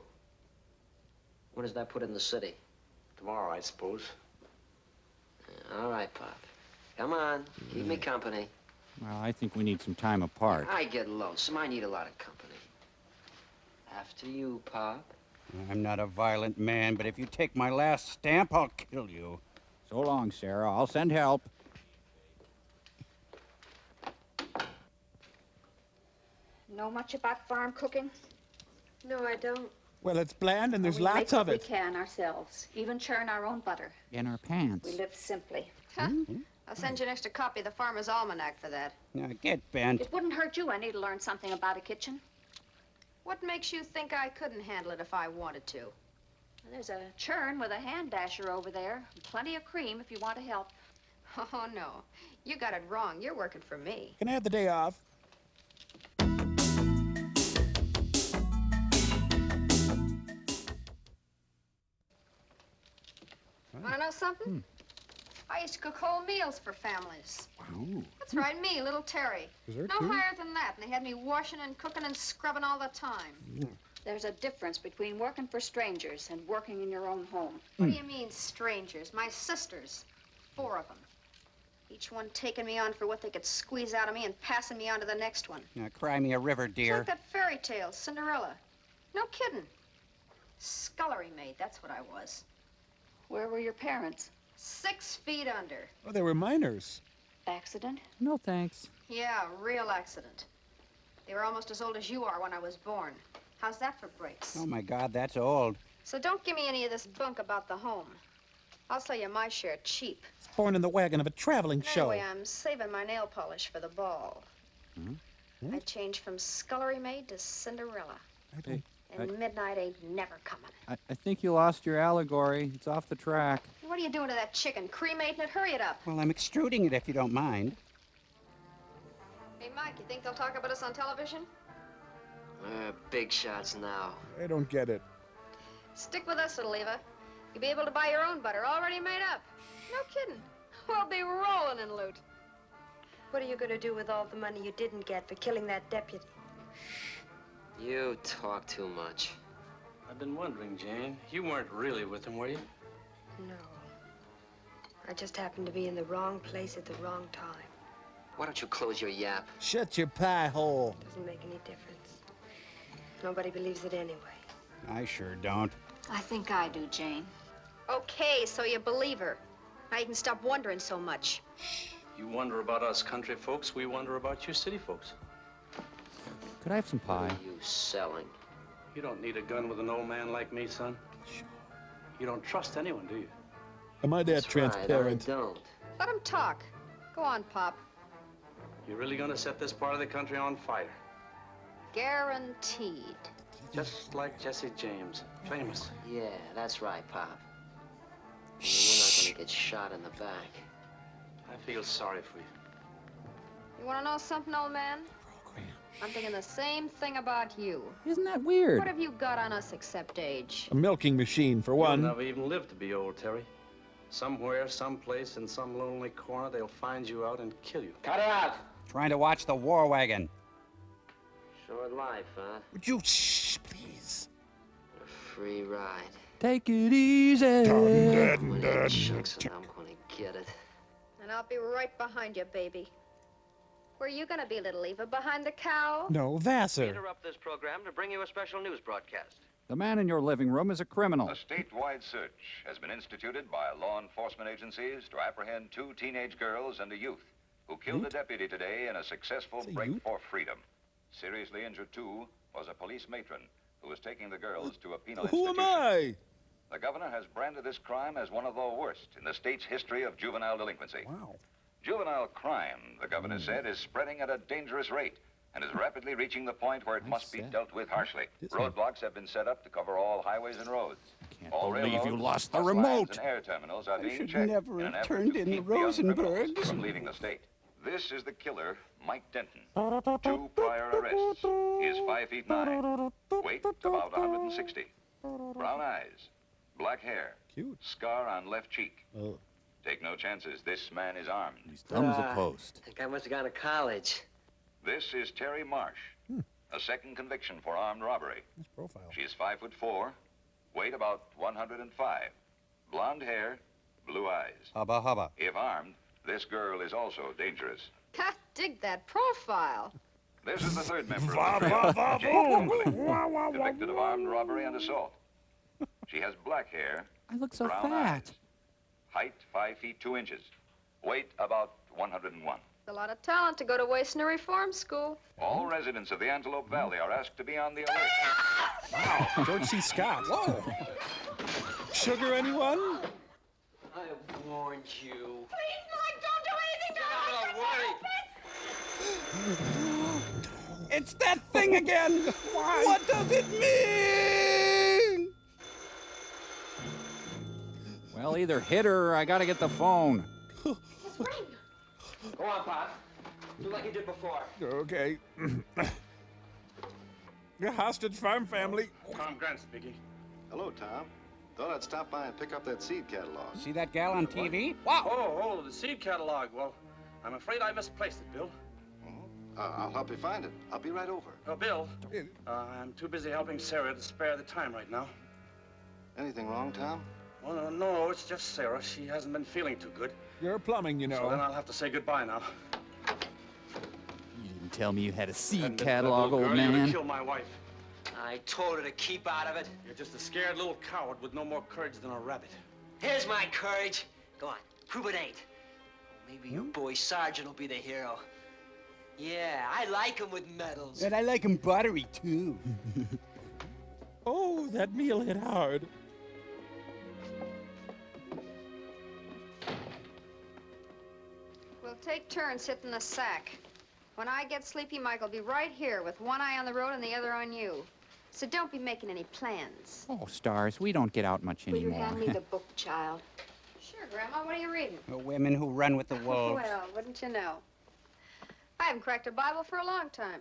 Speaker 12: When does that put it in the city?
Speaker 18: Tomorrow, I suppose.
Speaker 12: All right, Pop. Come on, keep me company.
Speaker 6: Well, I think we need some time apart.
Speaker 12: I get lonesome. I need a lot of company. After you, Pop.
Speaker 6: I'm not a violent man, but if you take my last stamp, I'll kill you. So long, Sarah. I'll send help.
Speaker 19: Know much about farm cooking?
Speaker 11: No, I don't.
Speaker 3: Well, it's bland and there's
Speaker 19: We
Speaker 3: lots
Speaker 19: make
Speaker 3: of
Speaker 19: what
Speaker 3: it.
Speaker 19: We can ourselves, even churn our own butter.
Speaker 6: In our pants.
Speaker 19: We live simply.
Speaker 9: Huh? I'll send you an extra copy of the Farmer's Almanac for that.
Speaker 6: Now, get bent.
Speaker 19: It wouldn't hurt you any to learn something about a kitchen.
Speaker 9: What makes you think I couldn't handle it if I wanted to?
Speaker 19: There's a churn with a hand dasher over there. Plenty of cream if you want to help.
Speaker 9: Oh, no. You got it wrong. You're working for me.
Speaker 3: Can I have the day off?
Speaker 9: Want to know something? I used to cook whole meals for families.
Speaker 3: Wow.
Speaker 9: That's right, me, little Terry.
Speaker 3: Dessert,
Speaker 9: No
Speaker 3: too?
Speaker 9: higher than that, and they had me washing and cooking and scrubbing all the time.
Speaker 19: There's a difference between working for strangers and working in your own home.
Speaker 9: What do you mean, strangers? My sisters. 4 of them. Each one taking me on for what they could squeeze out of me and passing me on to the next one.
Speaker 6: Now, cry me a river,
Speaker 9: It's
Speaker 6: dear.
Speaker 9: like that fairy tale, Cinderella. No kidding. Scullery maid, that's what I was.
Speaker 19: Where were your parents?
Speaker 9: 6 feet under.
Speaker 3: Oh, they were minors.
Speaker 19: Accident?
Speaker 4: No, thanks.
Speaker 9: Yeah, real accident. They were almost as old as you are when I was born. How's that for breaks?
Speaker 6: Oh, my God, that's old.
Speaker 9: So don't give me any of this bunk about the home. I'll sell you my share cheap.
Speaker 3: It's born in the wagon of a traveling show.
Speaker 9: Anyway, I'm saving my nail polish for the ball. I changed from scullery maid to Cinderella.
Speaker 4: Hey,
Speaker 9: And midnight ain't never coming.
Speaker 4: I think you lost your allegory. It's off the track.
Speaker 9: What are you doing to that chicken? Cremating it? Hurry it up.
Speaker 6: Well, I'm extruding it if you don't mind.
Speaker 9: Hey, Mike, you think they'll talk about us on television?
Speaker 12: Big shots now.
Speaker 3: I don't get it.
Speaker 9: Stick with us, little Eva. You'll be able to buy your own butter, already made up. No kidding. We'll be rolling in loot.
Speaker 11: What are you going to do with all the money you didn't get for killing that deputy?
Speaker 12: You talk too much.
Speaker 18: I've been wondering, Jane. You weren't really with him, were you?
Speaker 11: No. I just happened to be in the wrong place at the wrong time.
Speaker 12: Why don't you close your yap?
Speaker 3: Shut your pie hole.
Speaker 11: Doesn't make any difference. Nobody believes it anyway.
Speaker 6: I sure don't.
Speaker 19: I think I do, Jane.
Speaker 9: Okay, so you believe her. Now you can stop wondering so much.
Speaker 18: You wonder about us country folks, we wonder about you city folks.
Speaker 4: Could I have some pie?
Speaker 12: What are you selling?
Speaker 18: You don't need a gun with an old man like me, son. You don't trust anyone, do you?
Speaker 3: Am I that
Speaker 12: That's
Speaker 3: transparent?
Speaker 12: Right, I don't.
Speaker 9: Let him talk. Go on, Pop.
Speaker 18: You're really gonna set this part of the country on fire.
Speaker 9: Guaranteed.
Speaker 18: Just like Jesse James. Famous.
Speaker 12: Yeah, that's right, Pop. And we're not gonna get shot in the back.
Speaker 18: I feel sorry for you.
Speaker 9: You want to know something, old man? I'm thinking the same thing about you.
Speaker 4: Isn't that weird?
Speaker 9: What have you got on us except age?
Speaker 3: A milking machine, for one.
Speaker 18: You'll never even live to be old, Terry. Somewhere, someplace, in some lonely corner, they'll find you out and kill you.
Speaker 12: Cut it out.
Speaker 6: Trying to watch the war wagon.
Speaker 12: Short life, huh?
Speaker 3: Would you shh, please?
Speaker 12: A free ride.
Speaker 4: Take it easy.
Speaker 12: When it chucks it, I'm gonna get it.
Speaker 9: And I'll be right behind you, baby. Where are you gonna be, little Eva? Behind the cow?
Speaker 3: No,
Speaker 10: We
Speaker 3: Vassar.
Speaker 10: interrupt this program to bring you a special news broadcast.
Speaker 4: The man in your living room is a criminal.
Speaker 13: A statewide search has been instituted by law enforcement agencies to apprehend 2 teenage girls and a youth who killed a deputy today in a successful break for freedom. Seriously injured, too, was a police matron who was taking the girls to a penal
Speaker 3: Who
Speaker 13: institution.
Speaker 3: am I?
Speaker 13: The governor has branded this crime as one of the worst in the state's history of juvenile delinquency.
Speaker 3: Wow.
Speaker 13: Juvenile crime, the governor said, is spreading at a dangerous rate and is rapidly reaching the point where it must be dealt with harshly. Roadblocks have been set up to cover all highways and roads. All
Speaker 6: believe you
Speaker 13: railroads,
Speaker 6: lost the
Speaker 13: bus lines,
Speaker 6: remote.
Speaker 13: and air terminals are
Speaker 6: I
Speaker 13: being
Speaker 6: should
Speaker 13: checked
Speaker 6: never
Speaker 13: in an
Speaker 6: have
Speaker 13: effort
Speaker 6: turned
Speaker 13: to
Speaker 6: in the
Speaker 13: keep the young criminals
Speaker 6: Rosenbergs.
Speaker 13: from leaving the state. This is the killer, Mike Denton. 2 prior arrests. He is 5 feet 9. Weight about 160. Brown eyes. Black hair.
Speaker 3: Cute.
Speaker 13: Scar on left cheek.
Speaker 3: Oh.
Speaker 13: Take no chances. This man is armed.
Speaker 4: He's dumb as a post.
Speaker 12: I think I must have gone to college.
Speaker 13: This is Terry Marsh. A second conviction for armed robbery.
Speaker 3: Nice profile.
Speaker 13: She is 5'4", weight about 105. Blonde hair, blue eyes.
Speaker 6: Hubba hubba.
Speaker 13: If armed, this girl is also dangerous.
Speaker 9: Ha! Dig that profile.
Speaker 13: This is the third member of the trio, Jane Kimberly, convicted of armed robbery and assault. She has black hair,
Speaker 4: I look so
Speaker 13: brown
Speaker 4: fat.
Speaker 13: eyes. Height 5 feet 2 inches. Weight about 101.
Speaker 9: A lot of talent to go to waste in a reform school.
Speaker 13: All residents of the Antelope Valley are asked to be on the alert.
Speaker 3: Wow. George C. Scott. Whoa. Sugar, anyone?
Speaker 12: I warned you.
Speaker 9: Please, Mike, don't do anything to
Speaker 12: Don't worry.
Speaker 6: It's that thing again! Why? What does it mean?
Speaker 4: Well, either hit her or I gotta get the phone.
Speaker 12: Go on, Pop. Do like you did before.
Speaker 3: Okay. The hostage farm family.
Speaker 18: Tom Grant speaking.
Speaker 16: Hello, Tom. Thought I'd stop by and pick up that seed catalog.
Speaker 6: See that gal on TV?
Speaker 18: Wow! Oh, the seed catalog. Well, I'm afraid I misplaced it, Bill.
Speaker 16: I'll help you find it. I'll be right over.
Speaker 18: Oh, Bill, I'm too busy helping Sarah to spare the time right now.
Speaker 16: Anything wrong, Tom?
Speaker 18: Well, no, it's just Sarah. She hasn't been feeling too good.
Speaker 3: You're plumbing, you know.
Speaker 18: So then I'll have to say goodbye now.
Speaker 4: You didn't tell me you had a seed
Speaker 18: And
Speaker 4: catalog,
Speaker 18: that little
Speaker 4: old
Speaker 18: girl, you would
Speaker 4: man.
Speaker 18: kill my wife.
Speaker 12: I told her to keep out of it.
Speaker 18: You're just a scared little coward with no more courage than a rabbit.
Speaker 12: Here's my courage. Go on, prove it ain't. Maybe your boy Sergeant will be the hero. Yeah, I like him with medals.
Speaker 6: And I like him buttery, too.
Speaker 3: Oh, that meal hit hard.
Speaker 9: We'll take turns hitting the sack. When I get sleepy, Mike will be right here with one eye on the road and the other on you. So don't be making any plans.
Speaker 4: Oh, Stars, we don't get out much
Speaker 9: Will you
Speaker 4: anymore.
Speaker 9: hand me the book, child? Sure, Grandma. What are you reading?
Speaker 6: The women who run with the wolves.
Speaker 9: Well, wouldn't you know? I haven't cracked a Bible for a long time.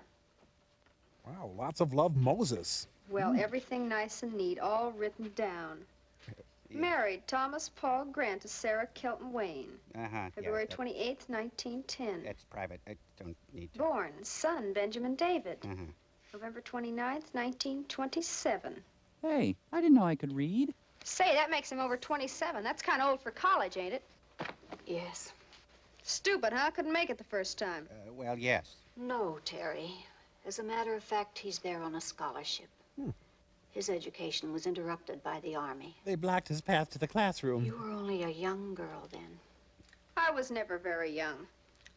Speaker 3: Wow, lots of love, Moses.
Speaker 9: Well, everything nice and neat, all written down. Married Thomas Paul Grant to Sarah Kelton Wayne. February 28th, 1910.
Speaker 6: That's private. I don't need to.
Speaker 9: Born, son Benjamin David. November 29th, 1927.
Speaker 4: Hey, I didn't know I could read.
Speaker 9: Say, that makes him over 27. That's kind of old for college, ain't it?
Speaker 11: Yes.
Speaker 9: Stupid, huh? Couldn't make it the first time.
Speaker 6: Well, yes.
Speaker 11: No, Terry. As a matter of fact, he's there on a scholarship. His education was interrupted by the Army.
Speaker 3: They blocked his path to the classroom.
Speaker 11: You were only a young girl then.
Speaker 9: I was never very young.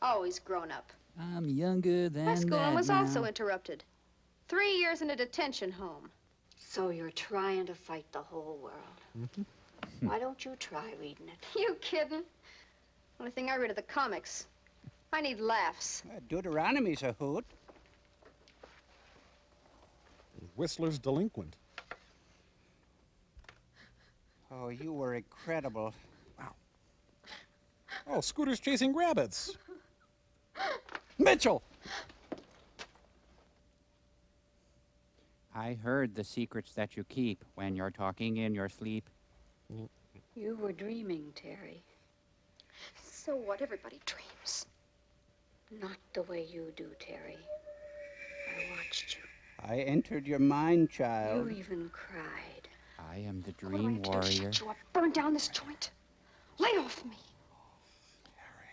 Speaker 9: Always grown up.
Speaker 4: I'm younger than
Speaker 9: My schooling
Speaker 4: that
Speaker 9: was
Speaker 4: now.
Speaker 9: also interrupted. 3 years in a detention home.
Speaker 11: So you're trying to fight the whole world. Why don't you try reading it?
Speaker 9: You kidding? Only thing I read are the comics. I need laughs.
Speaker 6: Deuteronomy's a hoot.
Speaker 3: Whistler's delinquent.
Speaker 6: Oh, you were incredible.
Speaker 3: Oh, Scooter's chasing rabbits.
Speaker 6: Mitchell! I heard the secrets that you keep when you're talking in your sleep.
Speaker 11: You were dreaming, Terry.
Speaker 9: So what? Everybody dreams.
Speaker 11: Not the way you do, Terry. I watched you.
Speaker 6: I entered your mind, child.
Speaker 11: You even cried.
Speaker 6: I am the
Speaker 9: What do I
Speaker 6: dream
Speaker 9: have to do?
Speaker 6: warrior.
Speaker 9: Shut you up, burn down this joint. Lay off me.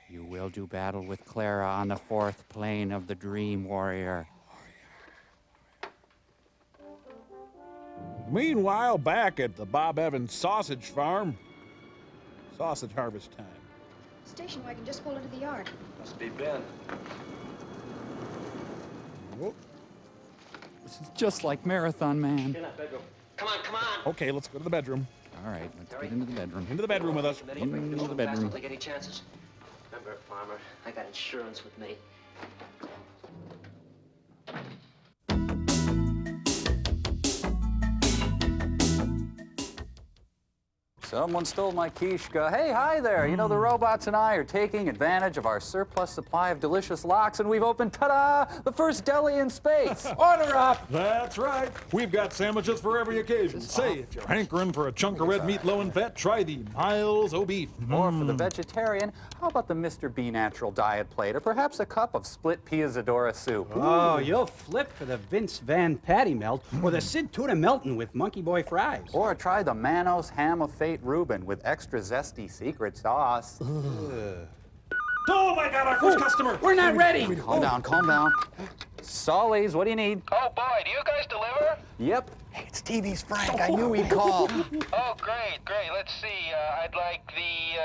Speaker 6: You will do battle with Clara on the 4th plane of the dream warrior.
Speaker 17: Meanwhile, back at the Bob Evans sausage farm, sausage harvest time.
Speaker 9: Station wagon just pulled into the yard.
Speaker 18: Must be Ben.
Speaker 17: Whoop.
Speaker 4: This is just like Marathon Man.
Speaker 12: Come on, come on.
Speaker 17: Okay, let's go to the bedroom.
Speaker 4: All right, let's get into the bedroom.
Speaker 17: Into the bedroom with us.
Speaker 4: Into the bedroom.
Speaker 12: Take any chances? Remember, farmer, I got insurance with me.
Speaker 4: Someone stole my Kishka. Hey, hi there. You know, the robots and I are taking advantage of our surplus supply of delicious lox, and we've opened, ta-da, the first deli in space. Order up.
Speaker 17: That's right. We've got sandwiches for every occasion. Say, if you're hankering for a chunk of red meat low in fat, try the Miles O' Beef.
Speaker 4: Or for the vegetarian, how about the Mr. B Natural diet plate, or perhaps a cup of split Piazzadora soup?
Speaker 7: Oh, you'll flip for the Vince Van Patty melt or the Sid Tuna Melton with Monkey Boy fries.
Speaker 4: Or try the Manos Ham of Fate Reuben with extra zesty secret sauce.
Speaker 17: Oh my God, our first customer!
Speaker 7: We're not ready!
Speaker 4: Calm down, calm down. Solly's, what do you need?
Speaker 20: Oh, boy, do you guys deliver?
Speaker 4: Yep. Hey, it's TV's Frank. I knew he'd call.
Speaker 20: Oh, great, great. Let's see. I'd like the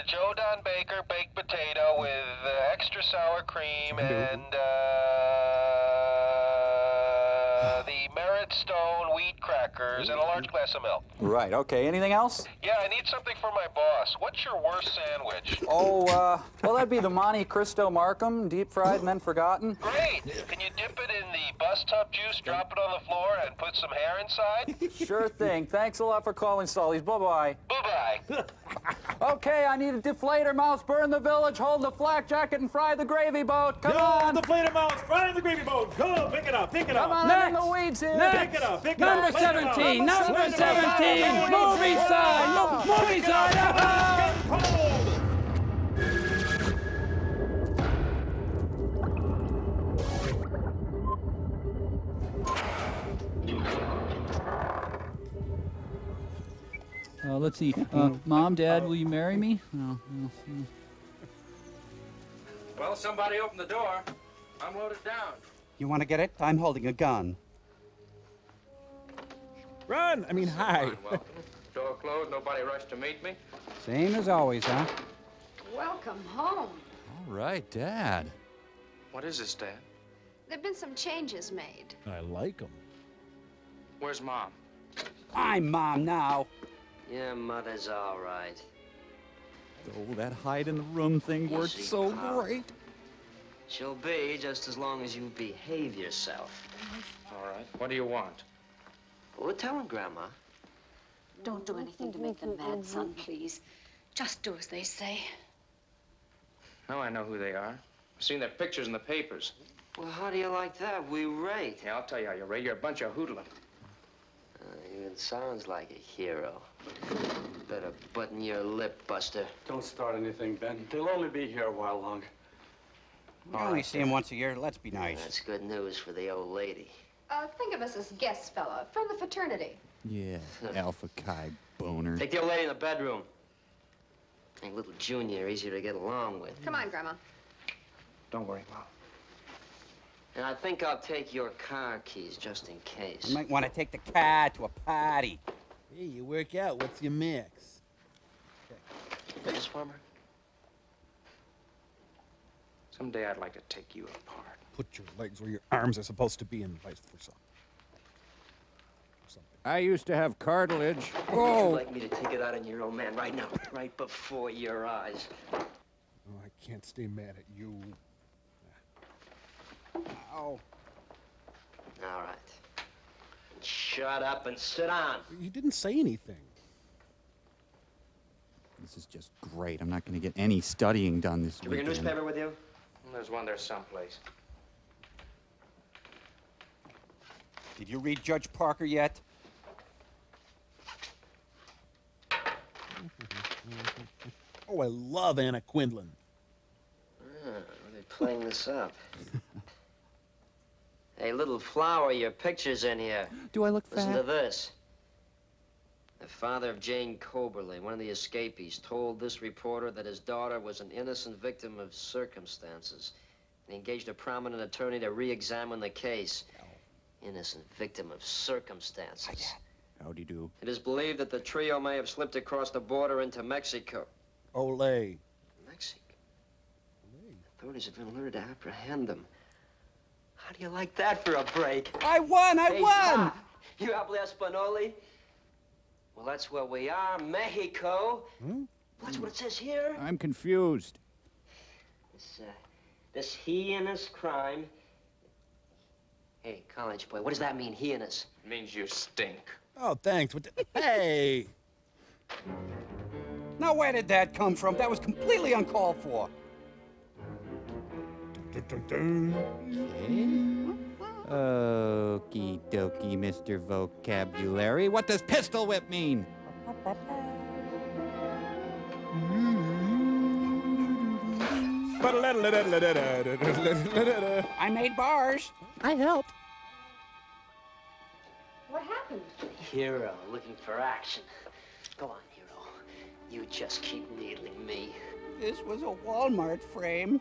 Speaker 20: Joe Don Baker baked potato with extra sour cream and the Merit Stone wheat crackers and a large glass of milk.
Speaker 4: Right, okay. Anything else?
Speaker 20: Yeah, I need something for my boss. What's your worst sandwich?
Speaker 4: Oh, well, that'd be the Monte Cristo Markham, deep fried and then forgotten.
Speaker 20: Great. Can you dip it in the bus tub juice, drop it on the floor, and put some hair inside?
Speaker 4: Sure thing. Thanks a lot for calling, Solly's. Bye-bye.
Speaker 20: Bye-bye.
Speaker 4: Okay, I need a deflator mouse. Burn the village, hold the flak jacket, and fry the gravy boat. Come on.
Speaker 17: Deflator mouse, fry the gravy boat. Come on, pick it up, pick it up.
Speaker 4: Come on, I'm in the weeds here.
Speaker 17: Pick it up, pick it up.
Speaker 7: Number 17, number 17, movie side, movie side.
Speaker 4: Let's see. Mom, Dad, will you marry me? No.
Speaker 18: Well, somebody open the door. I'm loaded down.
Speaker 7: You want to get it? I'm holding a gun.
Speaker 17: Run! I mean, hi.
Speaker 18: Well, door closed, nobody rushed to meet me.
Speaker 7: Same as always, huh?
Speaker 9: Welcome home.
Speaker 4: All right, Dad.
Speaker 18: What is this, Dad?
Speaker 9: There've been some changes made.
Speaker 17: I like them.
Speaker 18: Where's Mom?
Speaker 7: I'm Mom now.
Speaker 12: Yeah, Mother's all right.
Speaker 4: Oh, that hide in the room thing worked
Speaker 12: Easy,
Speaker 4: so
Speaker 12: pal.
Speaker 4: great.
Speaker 12: She'll be just as long as you behave yourself.
Speaker 18: All right. What do you want?
Speaker 12: Well, tell him, Grandma.
Speaker 11: Don't do anything to make them mad, son, please. Just do as they say.
Speaker 18: Now I know who they are. I've seen their pictures in the papers.
Speaker 12: Well, how do you like that? We rate.
Speaker 18: Yeah, I'll tell you how you rate. You're a bunch of hoodlum.
Speaker 12: Even sounds like a hero. Better button your lip, Buster.
Speaker 18: Don't start anything, Ben. They'll only be here a while longer.
Speaker 7: We only see him once a year. Let's be nice.
Speaker 12: That's good news for the old lady.
Speaker 9: Think of us as guests, fella, from the fraternity.
Speaker 4: Yeah, Alpha Chi boner.
Speaker 12: Take the old lady in the bedroom. Make little Junior easier to get along with.
Speaker 9: Come on, Grandma.
Speaker 18: Don't worry, Mom.
Speaker 12: And I think I'll take your car keys just in case.
Speaker 7: You might want to take the car to a party.
Speaker 3: Hey, you work out. What's your mix?
Speaker 12: Mrs. Farmer?
Speaker 18: Someday I'd like to take you apart.
Speaker 17: Put your legs where your arms are supposed to be and vice versa.
Speaker 6: I used to have cartilage.
Speaker 12: You'd like me to take it out on your old man right now, right before your eyes.
Speaker 17: Oh, I can't stay mad at you.
Speaker 7: Ow.
Speaker 12: All right. Shut up and sit down.
Speaker 17: You didn't say anything.
Speaker 4: This is just great. I'm not going to get any studying done this
Speaker 12: Did you bring a
Speaker 4: weekend.
Speaker 12: newspaper with you?
Speaker 18: There's one there someplace.
Speaker 6: Did you read Judge Parker yet?
Speaker 3: Oh, I love Anna Quindlen.
Speaker 12: Ah, are they playing this up? Hey, little flower, your picture's in here.
Speaker 4: Do I look
Speaker 12: Listen
Speaker 4: fat?
Speaker 12: to this. The father of Jane Coberly, one of the escapees, told this reporter that his daughter was an innocent victim of circumstances. And he engaged a prominent attorney to re-examine the case. Innocent victim of circumstances.
Speaker 6: Howdy do.
Speaker 12: It is believed that the trio may have slipped across the border into Mexico.
Speaker 3: Olay.
Speaker 12: Mexico? Authorities have been alerted to apprehend them. How do you like that for a break?
Speaker 6: I won! I
Speaker 12: Hey,
Speaker 6: won!
Speaker 12: Pop, you habla Espanoli? Well, that's where we are, Mexico. That's what it says here.
Speaker 6: I'm confused.
Speaker 12: This heinous crime. Hey, college boy, what does that mean, heinous?
Speaker 20: It means you stink.
Speaker 3: Oh, thanks. Hey!
Speaker 6: Now, where did that come from? That was completely uncalled for. Okie dokie, Mr. Vocabulary. What does pistol whip mean? I made bars.
Speaker 3: I helped.
Speaker 9: What happened?
Speaker 12: Hero, looking for action. Go on, Hero. You just keep needling me.
Speaker 6: This was a Walmart frame.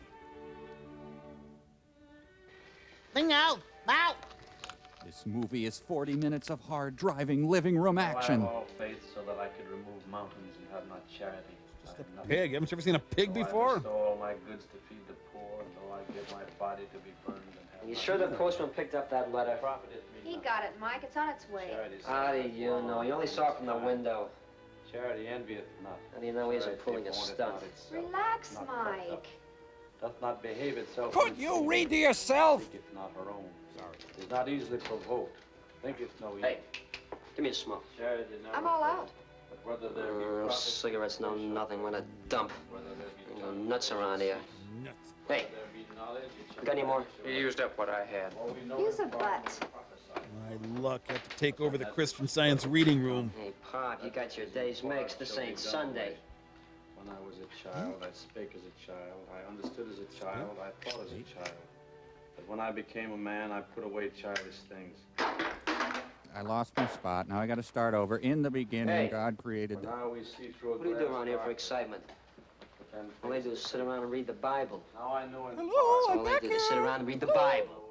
Speaker 3: Bingo! Out!
Speaker 4: This movie is 40 minutes of hard driving living room action.
Speaker 18: I have all faith so that I could remove mountains and have not charity.
Speaker 3: Just a pig. Haven't you ever seen a pig before?
Speaker 18: I bestow all my goods to feed the poor, and though I give my body to be burned and have.
Speaker 12: Are you sure the postman picked up that letter?
Speaker 9: He got it, Mike. It's on its way.
Speaker 12: How do you know? You only saw it from the window.
Speaker 18: Charity envieth not.
Speaker 12: How do you know he isn't pulling a stunt?
Speaker 9: Relax, Mike.
Speaker 18: Doth not behave itself.
Speaker 6: Could you read to yourself?
Speaker 18: Thinketh not her own. Sorry. Is not easily provoked. Thinketh no evil.
Speaker 12: Hey, give me a smoke.
Speaker 18: Charity never
Speaker 9: I'm all out.
Speaker 18: But whether there be profit,
Speaker 12: Cigarettes, no nothing. What a dump. No nuts around here.
Speaker 3: Nuts.
Speaker 12: Hey,
Speaker 18: there be knowledge, it shall
Speaker 12: got any more?
Speaker 20: You used up what I had.
Speaker 9: Use a butt.
Speaker 3: My luck. I have to take over the Christian Science reading room.
Speaker 12: Hey, Pop, you got your days mixed. This ain't Sunday.
Speaker 18: When I was a child, I spake as a child. I understood as a child. I thought as a child. But when I became a man, I put away childish things.
Speaker 6: I lost my spot. Now I got to start over. In the beginning,
Speaker 12: Hey.
Speaker 6: God created
Speaker 18: For
Speaker 6: the...
Speaker 18: now we see through a
Speaker 12: What do you do
Speaker 18: glass
Speaker 12: around here for
Speaker 18: darkly,
Speaker 12: excitement?
Speaker 18: but then
Speaker 12: All they do is sit around and read the Bible.
Speaker 18: Now I know in
Speaker 12: That's
Speaker 18: part.
Speaker 12: all they do. They sit around and read the Bible.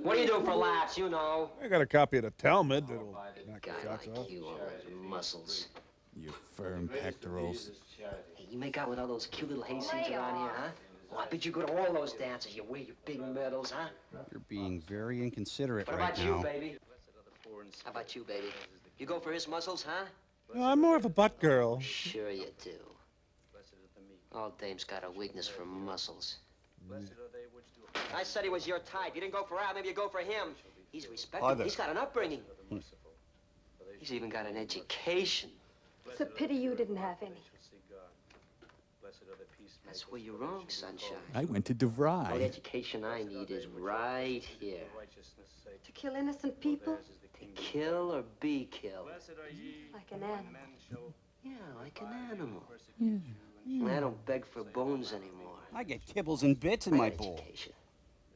Speaker 12: What do you do for laughs? You know.
Speaker 3: I got a copy of the Talmud that'll knock
Speaker 12: Guy
Speaker 3: the shots
Speaker 12: like
Speaker 3: off.
Speaker 12: you, all those muscles.
Speaker 6: You firm pectorals.
Speaker 12: Hey, you make out with all those cute little hayseeds around here, huh? Oh, I bet you go to all those dances. You wear your big medals, huh?
Speaker 6: You're being very inconsiderate
Speaker 12: What
Speaker 6: right
Speaker 12: about
Speaker 6: now.
Speaker 12: you, baby? How about you, baby? You go for his muscles, huh?
Speaker 3: No, I'm more of a butt girl.
Speaker 12: Sure you do. All dames got a weakness for muscles. I said he was your type. You didn't go for Al, maybe you go for him. He's respectable. He's got an upbringing. He's even got an education.
Speaker 9: It's a pity you didn't have any.
Speaker 12: That's where you're wrong, sunshine.
Speaker 4: I went to
Speaker 12: All the
Speaker 4: DeVry.
Speaker 12: education I need is right here.
Speaker 9: To kill innocent people?
Speaker 12: To kill or be killed.
Speaker 9: Like an animal.
Speaker 12: Yeah, like an animal. And I don't beg for bones anymore.
Speaker 6: I get kibbles and bits in my
Speaker 12: got
Speaker 6: bowl.
Speaker 12: education.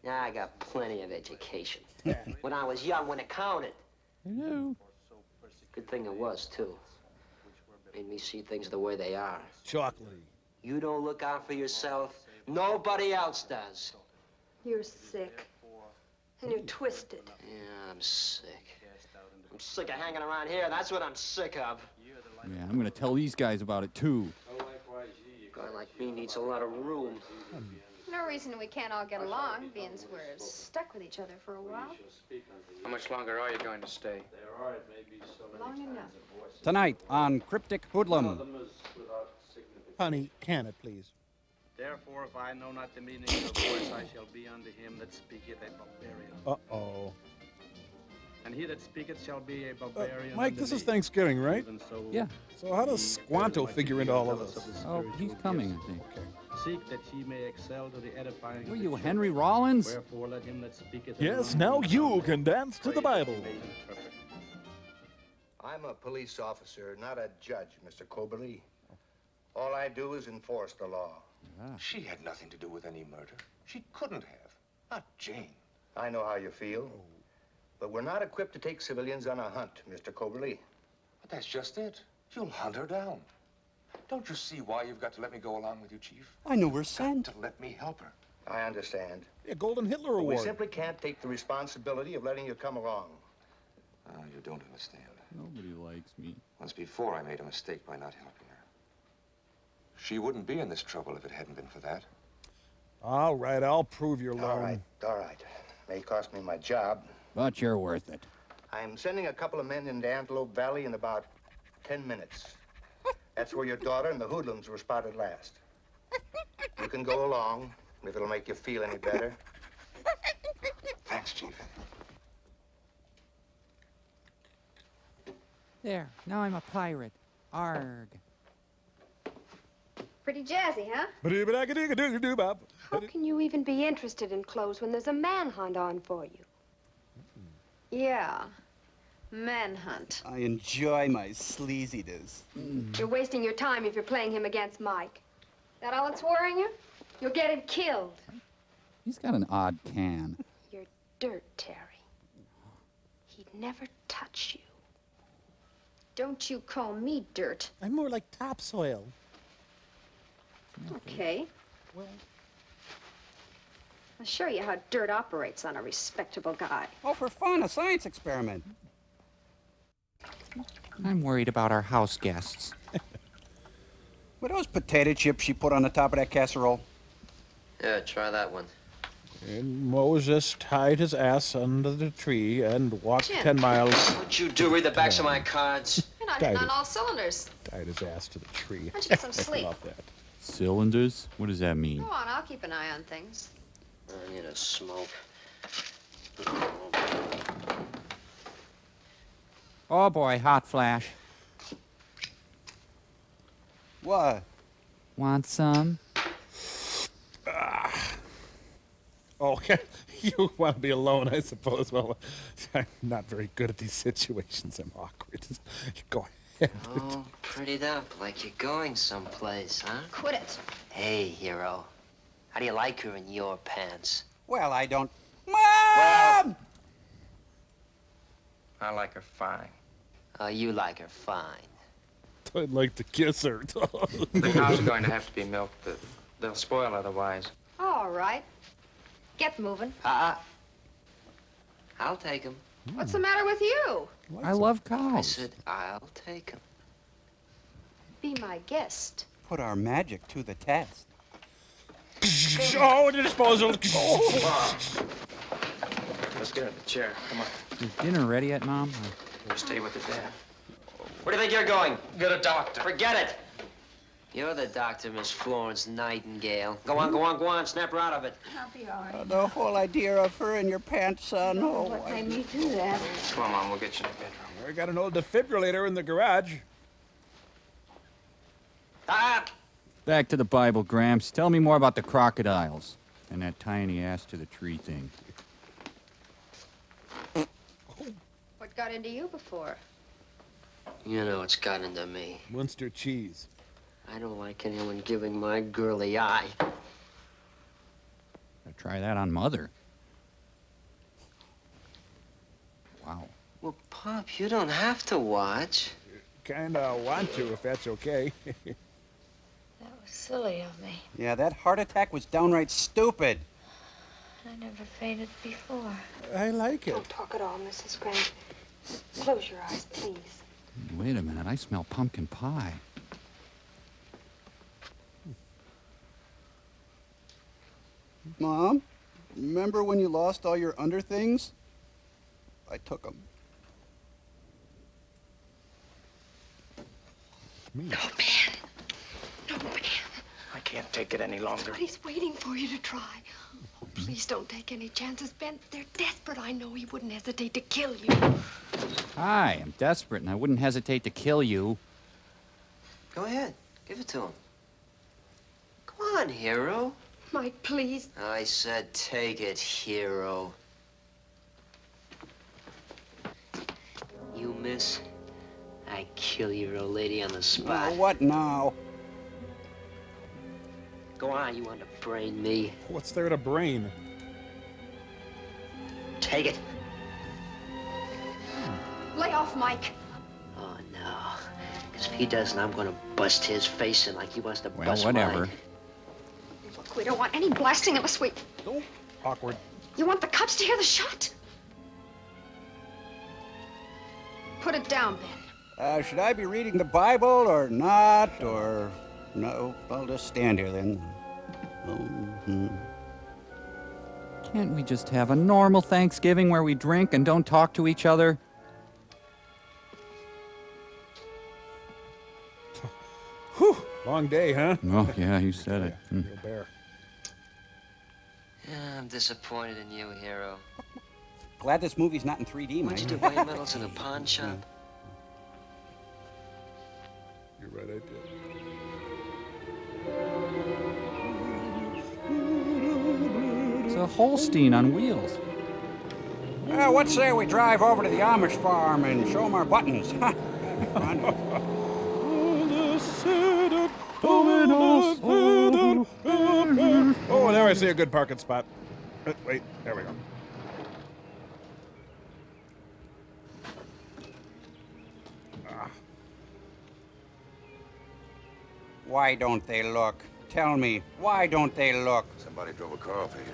Speaker 12: Yeah, I got plenty of education. When I was young, when it counted.
Speaker 4: Hello.
Speaker 12: Good thing it was, too. Made me see things the way they are.
Speaker 3: Chocolatey.
Speaker 12: You don't look out for yourself. Nobody else does.
Speaker 9: You're sick. And you're twisted.
Speaker 12: Yeah, I'm sick. I'm sick of hanging around here. That's what I'm sick of.
Speaker 4: Yeah, I'm gonna tell these guys about it too.
Speaker 12: A guy like me needs a lot of room.
Speaker 9: No reason we can't all get along, being we're stuck with each other for a while.
Speaker 20: How much longer are you going to stay?
Speaker 9: Long enough.
Speaker 6: Tonight on Cryptic Hoodlum.
Speaker 3: Honey, can it, please?
Speaker 18: Therefore, if I know not the meaning of the voice, I shall be unto him that speaketh a barbarian.
Speaker 3: Uh-oh.
Speaker 18: And he that speaketh shall be a barbarian.
Speaker 3: Mike,
Speaker 18: unto
Speaker 3: this is
Speaker 18: me.
Speaker 3: Thanksgiving, right?
Speaker 18: Even so,
Speaker 4: Yeah.
Speaker 3: So how does Squanto figure into all of this?
Speaker 4: Oh, he's coming, I think.
Speaker 3: Okay.
Speaker 18: seek that ye may excel to the edifying
Speaker 4: Were
Speaker 18: of the
Speaker 4: you
Speaker 18: church.
Speaker 4: Henry Rollins?
Speaker 18: Wherefore let him that speaketh
Speaker 17: Yes,
Speaker 18: among
Speaker 17: now
Speaker 18: you
Speaker 17: you can dance to the Bible.
Speaker 2: I'm a police officer, not a judge, Mr. Coberly. All I do is enforce the law. She had nothing to do with any murder. She couldn't have. Not Jane. I know how you feel. But we're not equipped to take civilians on a hunt, Mr. Coberly.
Speaker 21: But that's just it. You'll hunt her down. Don't you see why you've got to let me go along with you, Chief?
Speaker 7: I know we're sent.
Speaker 21: To let me help her.
Speaker 2: I understand.
Speaker 17: A Golden Hitler
Speaker 2: But we
Speaker 17: Award.
Speaker 2: simply can't take the responsibility of letting you come along.
Speaker 21: You don't understand.
Speaker 4: Nobody likes me.
Speaker 21: Once before, I made a mistake by not helping her. She wouldn't be in this trouble if it hadn't been for that.
Speaker 17: All right, I'll prove your loan.
Speaker 2: All right. May cost me my job.
Speaker 6: But you're worth it.
Speaker 2: I'm sending a couple of men into Antelope Valley in about 10 minutes. That's where your daughter and the hoodlums were spotted last. You can go along, if it'll make you feel any better.
Speaker 21: Thanks, Chief.
Speaker 22: There, now I'm a pirate. Arg.
Speaker 9: Pretty jazzy, huh? How can you even be interested in clothes when there's a manhunt on for you? Yeah, manhunt.
Speaker 7: I enjoy my sleaziness.
Speaker 9: You're wasting your time if you're playing him against Mike. That all that's worrying you? You'll get him killed.
Speaker 4: He's got an odd can.
Speaker 9: You're dirt, Terry. He'd never touch you. Don't you call me dirt.
Speaker 8: I'm more like topsoil.
Speaker 9: Okay. Well, I'll show you how dirt operates on a respectable guy.
Speaker 7: Oh, for fun, a science experiment.
Speaker 22: I'm worried about our house guests.
Speaker 7: Were those potato chips she put on the top of that casserole?
Speaker 12: Yeah, try that one.
Speaker 8: And Moses tied his ass under the tree and walked
Speaker 12: Jim.
Speaker 8: 10 miles.
Speaker 12: What'd you do? Read the backs of my cards.
Speaker 9: You're not hitting on all cylinders.
Speaker 8: Tied his ass to the tree.
Speaker 9: Why don't you get some sleep?
Speaker 8: I love that.
Speaker 4: Cylinders? What does that mean?
Speaker 9: Go on, I'll keep an eye on things.
Speaker 12: I need a smoke.
Speaker 22: Oh boy, hot flash.
Speaker 7: What?
Speaker 22: Want some?
Speaker 8: Okay, you want to be alone, I suppose. Well, I'm not very good at these situations. I'm awkward. Go ahead.
Speaker 12: Oh, prettied up, like you're going someplace, huh?
Speaker 9: Quit it.
Speaker 12: Hey, hero. How do you like her in your pants?
Speaker 7: Well, I don't...
Speaker 12: Mom!
Speaker 20: I like her fine.
Speaker 12: Oh, you like her fine.
Speaker 8: I'd like to kiss her.
Speaker 20: The cows are going to have to be milked. They'll spoil otherwise.
Speaker 9: All right. Get moving.
Speaker 12: I'll take him.
Speaker 9: What's the matter with you?
Speaker 22: I love
Speaker 12: I
Speaker 22: cows.
Speaker 12: said I'll take him.
Speaker 9: Be my guest.
Speaker 7: Put our magic to the test.
Speaker 8: Oh, disposal.
Speaker 20: Let's get in the chair. Come on.
Speaker 22: Is dinner ready yet, Mom?
Speaker 20: Stay with the dad.
Speaker 12: Where do you think you're going?
Speaker 20: Get a doctor.
Speaker 12: Forget it. You're the doctor, Miss Florence Nightingale. Go on, go on, go on. Snap her out of it.
Speaker 9: I'll be all right.
Speaker 7: The whole idea of her in your pants, son. Oh,
Speaker 9: What made me do that?
Speaker 20: Come on, Mom. We'll get you in the bedroom.
Speaker 8: I got an old defibrillator in the garage.
Speaker 4: Back to the Bible, Gramps. Tell me more about the crocodiles and that tiny ass to the tree thing.
Speaker 9: What got into you before?
Speaker 12: You know it's got into me.
Speaker 8: Munster cheese.
Speaker 12: I don't like anyone giving my girl the eye.
Speaker 4: I'll try that on Mother. Wow.
Speaker 12: Well, Pop, you don't have to watch.
Speaker 8: Kinda want to, if that's okay.
Speaker 19: That was silly of me.
Speaker 7: Yeah, that heart attack was downright stupid.
Speaker 19: I never fainted before.
Speaker 8: I like it.
Speaker 9: Don't talk at all, Mrs. Grant. Close your eyes, please.
Speaker 4: Wait a minute, I smell pumpkin pie.
Speaker 7: Mom, remember when you lost all your underthings? I took them.
Speaker 9: No, man. No, man.
Speaker 20: I can't take it any longer.
Speaker 9: Somebody's waiting for you to try. Oh, please don't take any chances, Ben. They're desperate. I know he wouldn't hesitate to kill you.
Speaker 4: Hi, I'm desperate, and I wouldn't hesitate to kill you.
Speaker 12: Go ahead. Give it to him.
Speaker 9: Come
Speaker 12: on, hero.
Speaker 9: Mike, please.
Speaker 12: I said take it, hero. You miss, I kill your old lady on the spot.
Speaker 6: Oh, what now?
Speaker 12: Go on, you want to brain me?
Speaker 8: What's there to brain?
Speaker 12: Take it.
Speaker 9: Lay off, Mike.
Speaker 12: Oh, no. Because if he doesn't, I'm going to bust his face in like he wants to bust
Speaker 22: whatever.
Speaker 12: mine.
Speaker 9: Look, we don't want any blasting unless we...
Speaker 8: Oh, awkward.
Speaker 9: You want the cops to hear the shot? Put it down, Ben.
Speaker 6: Should I be reading the Bible or not, or... No, I'll just stand here then.
Speaker 22: Can't we just have a normal Thanksgiving where we drink and don't talk to each other?
Speaker 8: Whew, long day, huh?
Speaker 22: Oh, yeah, you said it.
Speaker 8: Real bear.
Speaker 12: Yeah, I'm disappointed in you, hero.
Speaker 6: Glad this movie's not in 3D,
Speaker 12: What'd
Speaker 6: Mike.
Speaker 12: you do, buy medals in a pawn shop?
Speaker 8: You're right, I did.
Speaker 22: It's a Holstein on wheels.
Speaker 6: What say we drive over to the Amish farm and show them our buttons?
Speaker 8: Oh, there I see a good parking spot. Wait, there we go.
Speaker 6: Why don't they look? Tell me, why don't they look?
Speaker 21: Somebody drove a car over here.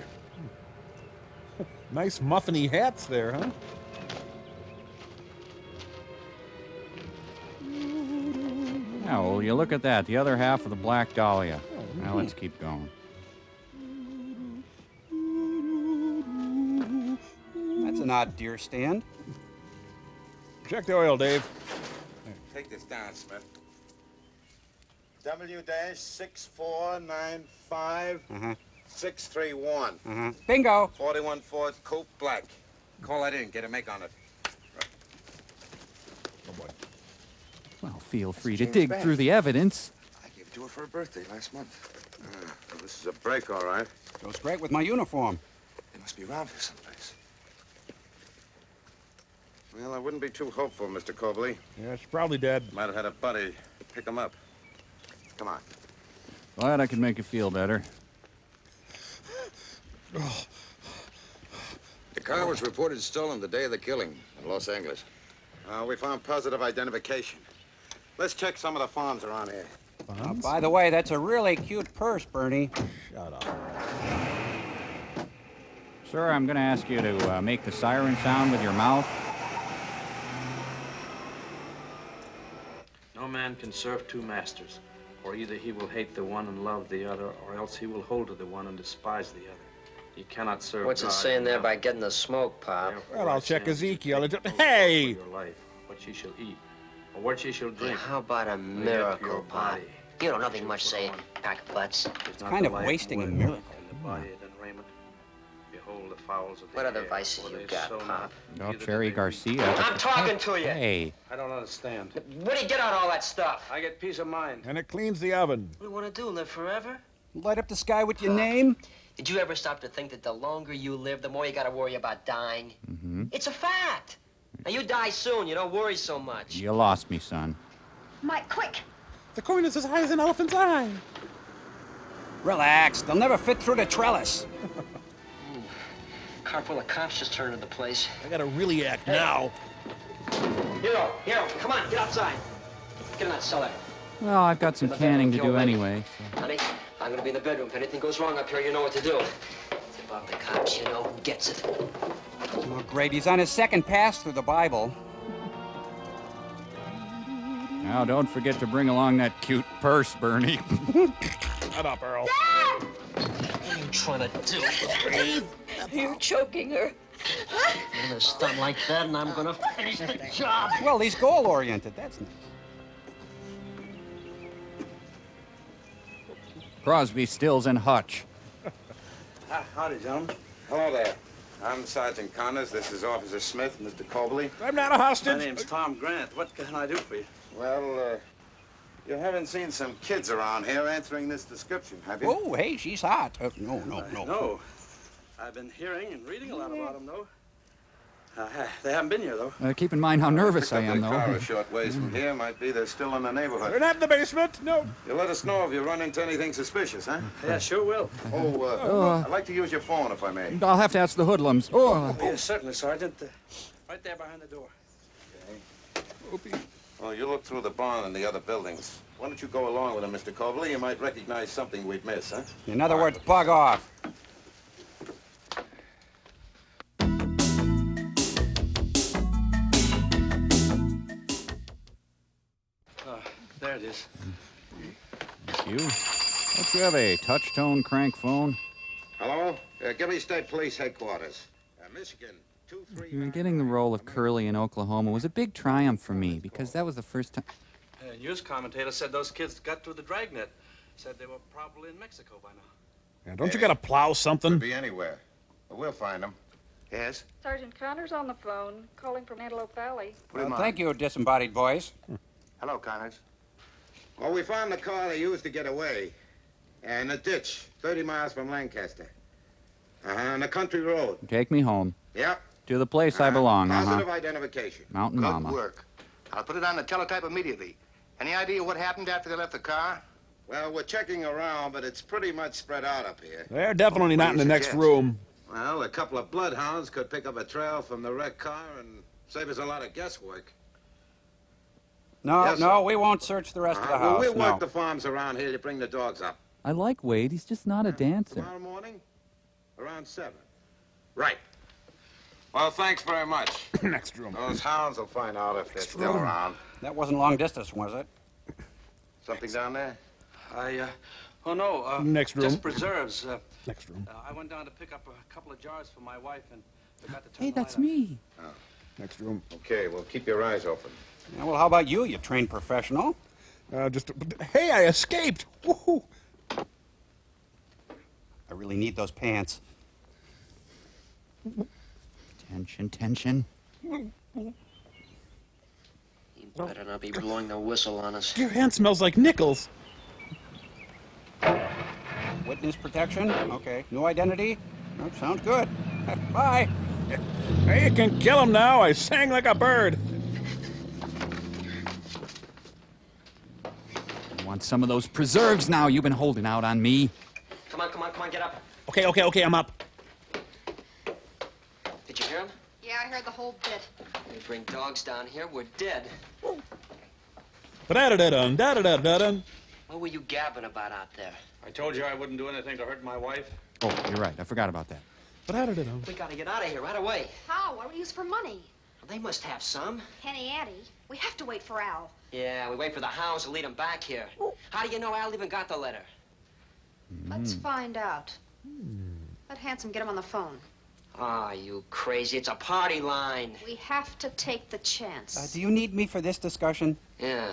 Speaker 8: Nice muffiny hats there, huh?
Speaker 22: Now, will you look at that? The other half of the Black Dahlia. Now, let's keep going.
Speaker 6: That's an odd deer stand.
Speaker 8: Check the oil, Dave.
Speaker 21: Take this down, Smith.
Speaker 6: W-6495631. Bingo.
Speaker 21: 41 Ford Coupe Black. Call that in. Get a make on it.
Speaker 8: Oh, boy.
Speaker 22: Well, feel free to dig through the evidence.
Speaker 21: I gave it to her for her birthday last month. Well, this is a break, all right.
Speaker 6: Goes great with my uniform.
Speaker 21: They must be around here someplace. Well, I wouldn't be too hopeful, Mr. Cobley.
Speaker 8: Yeah, she's probably dead.
Speaker 21: Might have had a buddy pick him up. Come on.
Speaker 22: Glad I could make you feel better.
Speaker 21: The car was reported stolen the day of the killing in Los Angeles. We found positive identification. Let's check some of the farms around here.
Speaker 6: By the way, that's a really cute purse, Bernie.
Speaker 8: Shut up.
Speaker 22: Sir, I'm going to ask you to make the siren sound with your mouth.
Speaker 18: No man can serve two masters, for either he will hate the one and love the other, or else he will hold to the one and despise the other. You cannot serve
Speaker 12: What's it
Speaker 18: God
Speaker 12: saying
Speaker 18: and
Speaker 12: there
Speaker 18: love.
Speaker 12: by getting the smoke, Pop?
Speaker 8: Well, I'll check Ezekiel.
Speaker 18: For
Speaker 8: Hey!
Speaker 18: your life, what she shall eat, or what she shall drink.
Speaker 12: How about a
Speaker 18: Lay up
Speaker 12: miracle,
Speaker 18: your
Speaker 12: Pop?
Speaker 18: body.
Speaker 12: You know, nothing much saying, pack of butts.
Speaker 18: It's not
Speaker 6: kind
Speaker 18: the
Speaker 6: of
Speaker 18: life
Speaker 6: wasting a
Speaker 18: with
Speaker 6: miracle.
Speaker 18: In the body than raiment. Behold the fowls of the
Speaker 12: What other
Speaker 18: air,
Speaker 12: vices
Speaker 18: for
Speaker 12: you
Speaker 18: they
Speaker 12: got,
Speaker 18: sow
Speaker 12: Pop?
Speaker 18: not,
Speaker 22: No,
Speaker 18: neither do
Speaker 22: Cherry
Speaker 18: they
Speaker 22: Garcia.
Speaker 12: I'm talking to you.
Speaker 22: Hey.
Speaker 18: I don't understand.
Speaker 12: Where do you get out all that stuff?
Speaker 18: I get peace of mind.
Speaker 8: And it cleans the oven.
Speaker 12: What do you want to do, live forever?
Speaker 6: Light up the sky with your name?
Speaker 12: Did you ever stop to think that the longer you live, the more you got to worry about dying?
Speaker 22: Mm-hmm.
Speaker 12: It's a fact. Now, you die soon. You don't worry so much.
Speaker 22: You lost me, son.
Speaker 9: Mike, quick.
Speaker 8: The coin is as high as an elephant's eye.
Speaker 6: Relax. They'll never fit through the trellis.
Speaker 12: Car full of cops just turned into the place.
Speaker 8: I gotta really act now.
Speaker 12: Hero, come on, get outside. Get in that cellar.
Speaker 22: Well, I've got some canning to do anyway. So.
Speaker 12: Honey, I'm gonna be in the bedroom. If anything goes wrong up here, you know what to do. Tip off the cops, you know who gets it.
Speaker 6: Oh, great. He's on his second pass through the Bible.
Speaker 22: Now, don't forget to bring along that cute purse, Bernie.
Speaker 8: Shut up, Earl.
Speaker 12: What are you trying to do?
Speaker 14: Breathe. You're choking her.
Speaker 12: You're gonna stunt like that, and I'm gonna finish the job.
Speaker 6: Well, he's goal-oriented. That's nice.
Speaker 22: Crosby, Stills, and Hutch.
Speaker 21: Howdy, gentlemen. Hello there. I'm Sergeant Connors. This is Officer Smith, Mr. Cobley.
Speaker 8: I'm not a hostage.
Speaker 18: My name's Tom Grant. What can I do for you?
Speaker 21: Well, You haven't seen some kids around here answering this description, have you?
Speaker 6: Oh, hey, she's hot. No.
Speaker 18: No. I've been hearing and reading a lot about them, though. They haven't been here, though.
Speaker 22: Keep in mind how nervous I am,
Speaker 21: Pick up their car
Speaker 22: though.
Speaker 21: a short ways from here. Might be they're still in the neighborhood.
Speaker 8: They're not in the basement. No.
Speaker 21: You let us know if you run into anything suspicious, huh?
Speaker 18: Yeah, sure will.
Speaker 21: I'd like to use your phone if I may.
Speaker 22: I'll have to ask the hoodlums. Oh.
Speaker 18: Yes, certainly, Sergeant. Right there behind the door.
Speaker 21: Okay. Well, you look through the barn and the other buildings. Why don't you go along with him, Mr. Cobley? You might recognize something we'd miss, huh?
Speaker 6: In other words, bug off.
Speaker 18: There it is.
Speaker 22: Thank you. Don't you have a touch-tone crank phone?
Speaker 21: Hello? Gilly State Police Headquarters. Michigan, 239.
Speaker 22: Getting the role of Curly in Oklahoma was a big triumph for me because that was the first time.
Speaker 18: News commentator said those kids got through the dragnet. Said they were probably in Mexico by now.
Speaker 8: Yeah, don't you gotta plow something?
Speaker 21: Could be anywhere. But we'll find them. Yes?
Speaker 19: Sergeant Connor's on the phone, calling from Antelope Valley.
Speaker 6: Thank you, disembodied voice.
Speaker 21: Hello, Connors. Well, we found the car they used to get away. In a ditch, 30 miles from Lancaster. On a country road.
Speaker 22: Take me home.
Speaker 21: Yep.
Speaker 22: To the place I belong,
Speaker 21: Positive identification.
Speaker 22: Mountain
Speaker 2: Good
Speaker 22: Mama.
Speaker 2: work. I'll put it on the teletype immediately. Any idea what happened after they left the car?
Speaker 21: Well, we're checking around, but it's pretty much spread out up here.
Speaker 8: They're definitely not in the next room.
Speaker 21: Well, a couple of bloodhounds could pick up a trail from the wrecked car and save us a lot of guesswork.
Speaker 6: No,
Speaker 21: Yes,
Speaker 6: no,
Speaker 21: sir.
Speaker 6: we won't search the rest of the
Speaker 21: Well,
Speaker 6: house.
Speaker 21: we'll work
Speaker 6: No.
Speaker 21: the farms around here to bring the dogs up.
Speaker 22: I like Wade. He's just not a dancer.
Speaker 21: Tomorrow morning, around 7. Right. Well, thanks very much.
Speaker 8: Next room.
Speaker 21: Those hounds will find out if they're still around.
Speaker 6: That wasn't long distance, was it?
Speaker 21: Something down there?
Speaker 18: Oh, no.
Speaker 8: Next room.
Speaker 18: Just preserves.
Speaker 8: Next room.
Speaker 18: I went down to pick up a couple of jars for my wife and forgot to turn
Speaker 22: Hey,
Speaker 18: the
Speaker 22: that's
Speaker 18: light on.
Speaker 22: me.
Speaker 8: Next room.
Speaker 21: Okay, well, keep your eyes open.
Speaker 6: Yeah, well, how about you, you trained professional?
Speaker 8: Hey, I escaped. Woohoo!
Speaker 6: I really need those pants.
Speaker 22: Tension.
Speaker 12: You better not be blowing the whistle on us.
Speaker 8: Your hand smells like nickels.
Speaker 6: Witness protection? Okay. New identity? That sounds good. Bye.
Speaker 8: Hey, you can kill him now. I sang like a bird.
Speaker 22: I want some of those preserves now you've been holding out on me.
Speaker 12: Come on, get up.
Speaker 8: Okay, I'm up.
Speaker 12: Did you hear him?
Speaker 9: Yeah, I heard the whole bit.
Speaker 12: We bring dogs down here, we're dead.
Speaker 8: Ba-da-da-da-dun, da-da-da-da-dun.
Speaker 12: What were you gabbing about out there?
Speaker 18: I told you I wouldn't do anything to hurt my wife.
Speaker 22: Oh, you're right. I forgot about that.
Speaker 8: Ba-da-da-da-dun.
Speaker 12: We gotta get out of here right away.
Speaker 9: How? What do we use for money?
Speaker 12: Well, they must have some.
Speaker 9: Henny Annie. We have to wait for Al.
Speaker 12: Yeah, we wait for the hounds to lead them back here. How do you know Al even got the letter?
Speaker 9: Let's find out. Let Handsome get him on the phone.
Speaker 12: Ah, you crazy. It's a party line.
Speaker 9: We have to take the chance.
Speaker 6: Do you need me for this discussion?
Speaker 12: Yeah,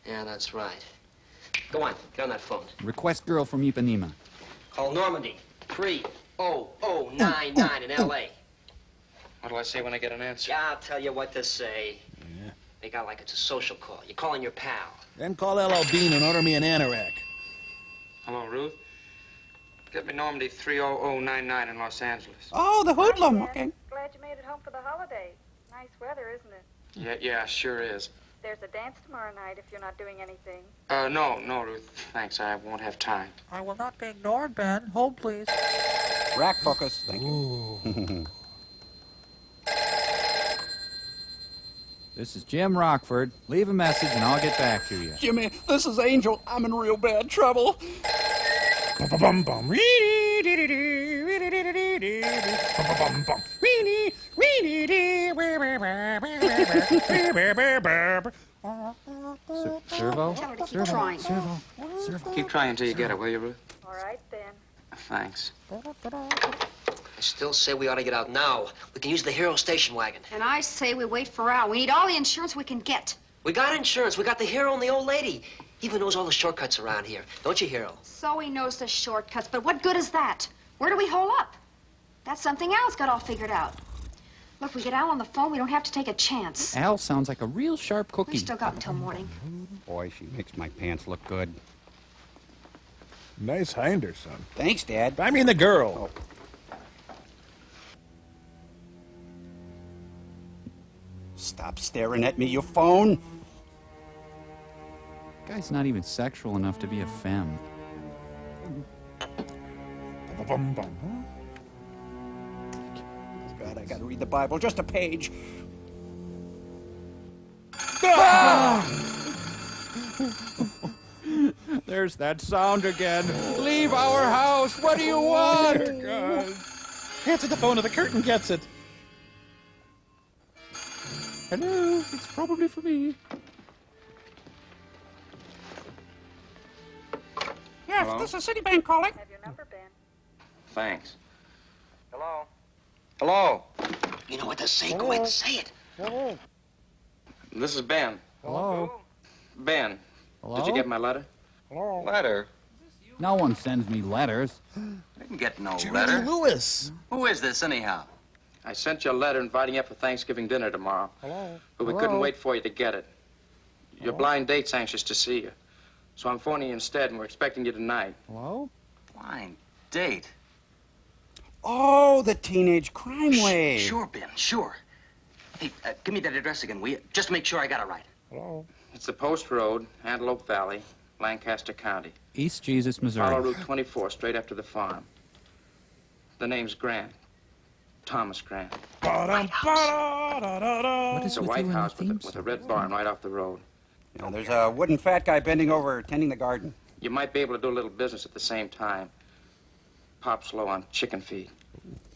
Speaker 12: that's right. Go on, get on that phone.
Speaker 22: Request girl from Ipanema.
Speaker 12: Call Normandy, 30099 in L.A.
Speaker 20: What do I say when I get an answer?
Speaker 12: Yeah, I'll tell you what to say.
Speaker 8: Yeah.
Speaker 12: Make out like it's a social call. You're calling your pal.
Speaker 8: Then call L.L. Bean and order me an anorak.
Speaker 20: Hello, Ruth. Get me Normandy 30099 in Los Angeles.
Speaker 6: Oh, the hoodlum. Okay.
Speaker 19: Glad you made it home for the holiday. Nice weather, isn't it?
Speaker 20: Yeah, sure is.
Speaker 19: There's a dance tomorrow night if you're not doing anything.
Speaker 20: No, Ruth. Thanks, I won't have time.
Speaker 1: I will not be ignored, Ben. Hold, please.
Speaker 6: Rack focus. Thank you.
Speaker 22: This is Jim Rockford. Leave a message and I'll get back to you.
Speaker 6: Jimmy, this is Angel. I'm in real bad trouble.
Speaker 8: Bum-bum-bum-bum.
Speaker 22: Servo?
Speaker 9: Tell her to keep trying.
Speaker 22: Servo?
Speaker 20: Keep trying until you get it, will you, Ruth?
Speaker 19: All right, then.
Speaker 20: Thanks.
Speaker 12: I still say we ought to get out now. We can use the Hero station wagon.
Speaker 9: And I say we wait for Al. We need all the insurance we can get.
Speaker 12: We got insurance. We got the Hero and the old lady. He even knows all the shortcuts around here. Don't you, Hero?
Speaker 9: So he knows the shortcuts, but what good is that? Where do we hole up? That's something Al's got all figured out. Look, we get Al on the phone, we don't have to take a chance.
Speaker 22: Al sounds like a real sharp
Speaker 9: We
Speaker 22: cookie.
Speaker 9: still got until morning.
Speaker 6: Boy, she makes my pants look good.
Speaker 8: Nice hinder, son.
Speaker 6: Thanks, Dad.
Speaker 8: I mean the girl.
Speaker 6: Stop staring at me, you phone.
Speaker 22: Guy's not even sexual enough to be a femme.
Speaker 6: God, I gotta read the Bible, just a page.
Speaker 22: There's that sound again. Leave our house. What do you want?
Speaker 8: Dear God. Answer the phone or the curtain gets it.
Speaker 22: Hello, it's probably for me.
Speaker 6: Yes,
Speaker 10: Hello?
Speaker 6: this is Citibank calling.
Speaker 19: Have your number, Ben.
Speaker 10: Thanks.
Speaker 20: Hello?
Speaker 10: Hello?
Speaker 12: You know what to say? Go ahead and say it.
Speaker 10: This is Ben.
Speaker 22: Hello?
Speaker 10: Ben,
Speaker 22: Hello?
Speaker 10: did you get my letter?
Speaker 16: Letter?
Speaker 22: No one sends me letters.
Speaker 10: I didn't get no
Speaker 8: Jerry
Speaker 10: letter.
Speaker 8: Lewis.
Speaker 10: Who is this, anyhow? I sent you a letter inviting you for Thanksgiving dinner tomorrow.
Speaker 8: Hello?
Speaker 10: But we couldn't wait for you to get it. Your blind date's anxious to see you. So I'm phoning you instead, and we're expecting you tonight.
Speaker 22: Hello?
Speaker 10: Blind date?
Speaker 6: Oh, the teenage crime wave.
Speaker 12: Sure, Ben, sure. Hey, give me that address again, will you? Just to make sure I got it right.
Speaker 8: Hello?
Speaker 10: It's the Post Road, Antelope Valley, Lancaster County.
Speaker 22: East Jesus,
Speaker 10: Follow
Speaker 22: Missouri.
Speaker 10: Route 24 straight after the farm. The name's Grant. Thomas Grant.
Speaker 22: What is
Speaker 10: It's a
Speaker 22: with
Speaker 10: white
Speaker 22: you and the
Speaker 10: house
Speaker 22: theme
Speaker 10: with a red barn right off the road.
Speaker 6: You know, there's a wooden fat guy bending over tending the garden.
Speaker 10: You might be able to do a little business at the same time. Pop's low on chicken feed.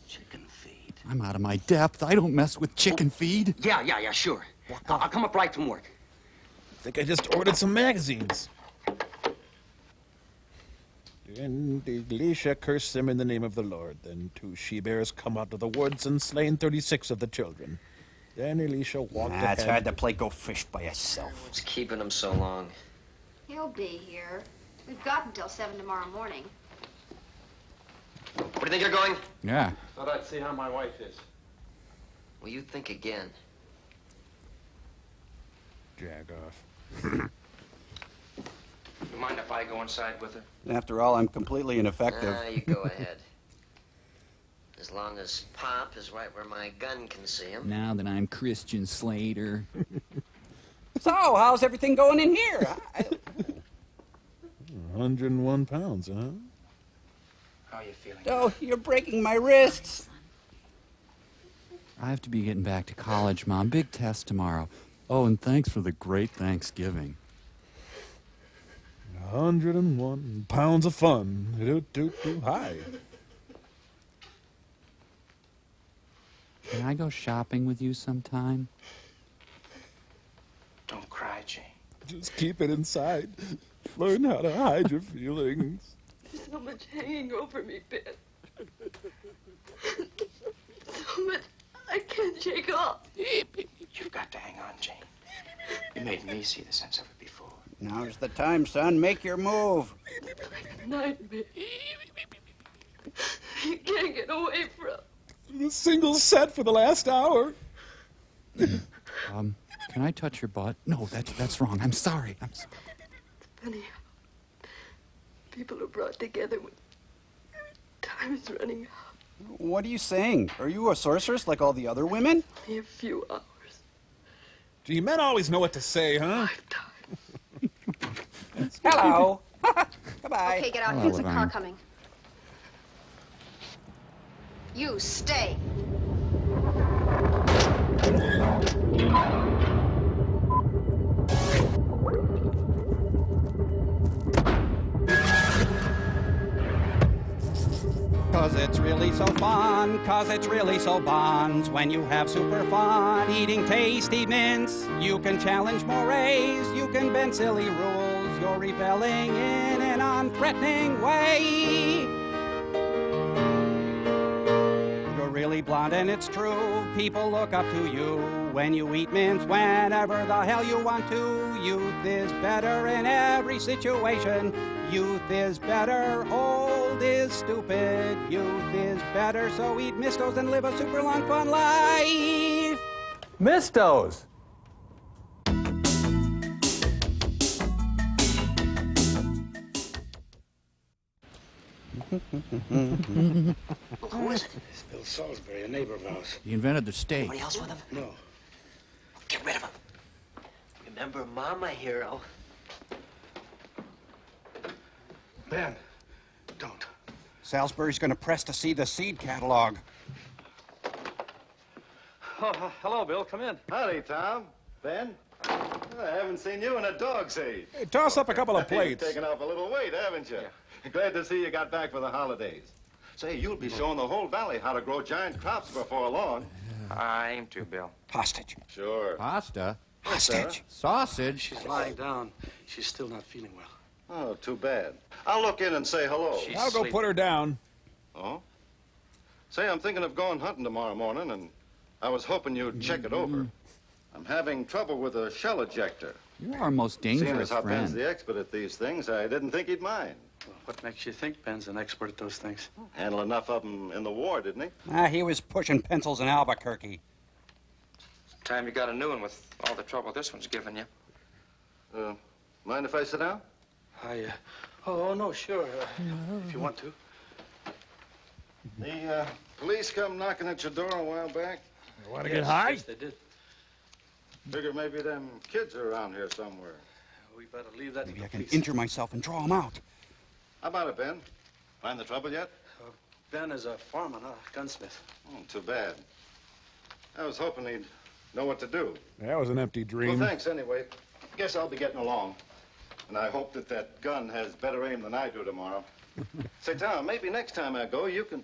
Speaker 12: Chicken feed.
Speaker 22: I'm out of my depth. I don't mess with chicken feed.
Speaker 12: Yeah, sure. I'll come up right from work.
Speaker 8: I think I just ordered some magazines. And Elisha cursed them in the name of the Lord. Then 2 she-bears come out of the woods and slain 36 of the children. Then Elisha walked ahead.
Speaker 6: It's hard to play go fish by yourself.
Speaker 12: What's keeping him so long?
Speaker 9: He'll be here. We've got until 7 tomorrow morning.
Speaker 12: Where do you think you're going?
Speaker 22: Yeah.
Speaker 18: Thought I'd see how my wife is.
Speaker 12: Well, you think again.
Speaker 8: Jag off.
Speaker 10: You mind if I go inside with her?
Speaker 6: After all, I'm completely ineffective.
Speaker 12: You go ahead. As long as Pop is right where my gun can see him.
Speaker 22: Now that I'm Christian Slater.
Speaker 6: So, how's everything going in here?
Speaker 8: 101 pounds, huh?
Speaker 10: How are you feeling?
Speaker 6: Oh, you're breaking my wrists.
Speaker 22: I have to be getting back to college, Mom. Big test tomorrow. Oh, and thanks for the great Thanksgiving.
Speaker 8: 101 pounds of fun. Hi.
Speaker 22: Can I go shopping with you sometime?
Speaker 10: Don't cry, Jane.
Speaker 8: Just keep it inside. Learn how to hide your feelings.
Speaker 5: There's so much hanging over me, Ben. So much I can't shake off.
Speaker 10: You've got to hang on, Jane. You made me see the sense of it before.
Speaker 6: Now's the time, son. Make your move.
Speaker 5: Nightmare. You can't get away from.
Speaker 8: A single set for the last hour.
Speaker 22: Can I touch your butt? No, that's wrong. I'm sorry. I'm sorry.
Speaker 5: It's funny how people are brought together when time is running out.
Speaker 6: What are you saying? Are you a sorceress like all the other women?
Speaker 5: Only a few hours.
Speaker 8: Gee, men always know what to say, huh?
Speaker 6: Hello. Goodbye.
Speaker 9: Okay, get out.
Speaker 22: Hello,
Speaker 9: Here's a car
Speaker 22: Laverne.
Speaker 9: coming. You stay.
Speaker 6: Cause it's really so fun, cause it's really so bonds. When you have super fun eating tasty mints, you can challenge mores, you can bend silly rules. You're rebelling in an unthreatening way. You're really blonde and it's true, people look up to you. When you eat mints whenever the hell you want to. Youth is better in every situation. Youth is better, old is stupid. Youth is better. fatter, so eat Mistos and live a super long fun life.
Speaker 4: Mistos!
Speaker 2: Who is it? It's Bill Salisbury, a neighbor of ours.
Speaker 22: He invented the steak.
Speaker 12: Anybody else with him?
Speaker 2: No.
Speaker 12: Get rid of him. Remember Mama, hero.
Speaker 2: Ben, don't.
Speaker 7: Salisbury's gonna press to see the seed catalog.
Speaker 18: Oh, hello, Bill. Come in.
Speaker 21: Howdy, Tom. Ben? I haven't seen you in a dog's age.
Speaker 8: Hey, toss up a couple of plates.
Speaker 21: You've taken off a little weight, haven't you? Glad to see you got back for the holidays. Say, you'll be showing the whole valley how to grow giant crops before long.
Speaker 20: I aim to, Bill.
Speaker 7: Hostage.
Speaker 21: Sure.
Speaker 22: Pasta?
Speaker 7: Hostage.
Speaker 22: Sausage?
Speaker 18: She's lying down. She's still not feeling well.
Speaker 21: Oh, too bad. I'll look in and say hello.
Speaker 8: I'll go put her down.
Speaker 21: Oh? Say, I'm thinking of going hunting tomorrow morning, and I was hoping you'd check it over. I'm having trouble with a shell ejector.
Speaker 22: You're our most
Speaker 21: Seeing
Speaker 22: dangerous
Speaker 21: as how Ben's
Speaker 22: friend.
Speaker 21: the expert at these things, I didn't think he'd mind.
Speaker 18: Well, what makes you think Ben's an expert at those things?
Speaker 21: Handled enough of them in the war, didn't he?
Speaker 7: He was pushing pencils in Albuquerque.
Speaker 20: Time you got a new one with all the trouble this one's given you.
Speaker 21: Mind if I sit down?
Speaker 18: Oh, no, sure. If you want to.
Speaker 21: The police come knocking at your door a while back.
Speaker 17: You want to get high?
Speaker 18: Yes, they did.
Speaker 21: Figure maybe them kids are around here somewhere.
Speaker 18: We better leave that
Speaker 7: Maybe
Speaker 18: to
Speaker 7: I
Speaker 18: the
Speaker 7: can
Speaker 18: police.
Speaker 7: injure myself and draw him out.
Speaker 21: How about it, Ben? Find the trouble yet?
Speaker 18: Ben is a foreman, not a gunsmith.
Speaker 21: Oh, too bad. I was hoping he'd know what to do.
Speaker 8: That was an empty dream.
Speaker 21: Well, thanks anyway. Guess I'll be getting along. And I hope that that gun has better aim than I do tomorrow. Say, Tom, maybe next time I go, you can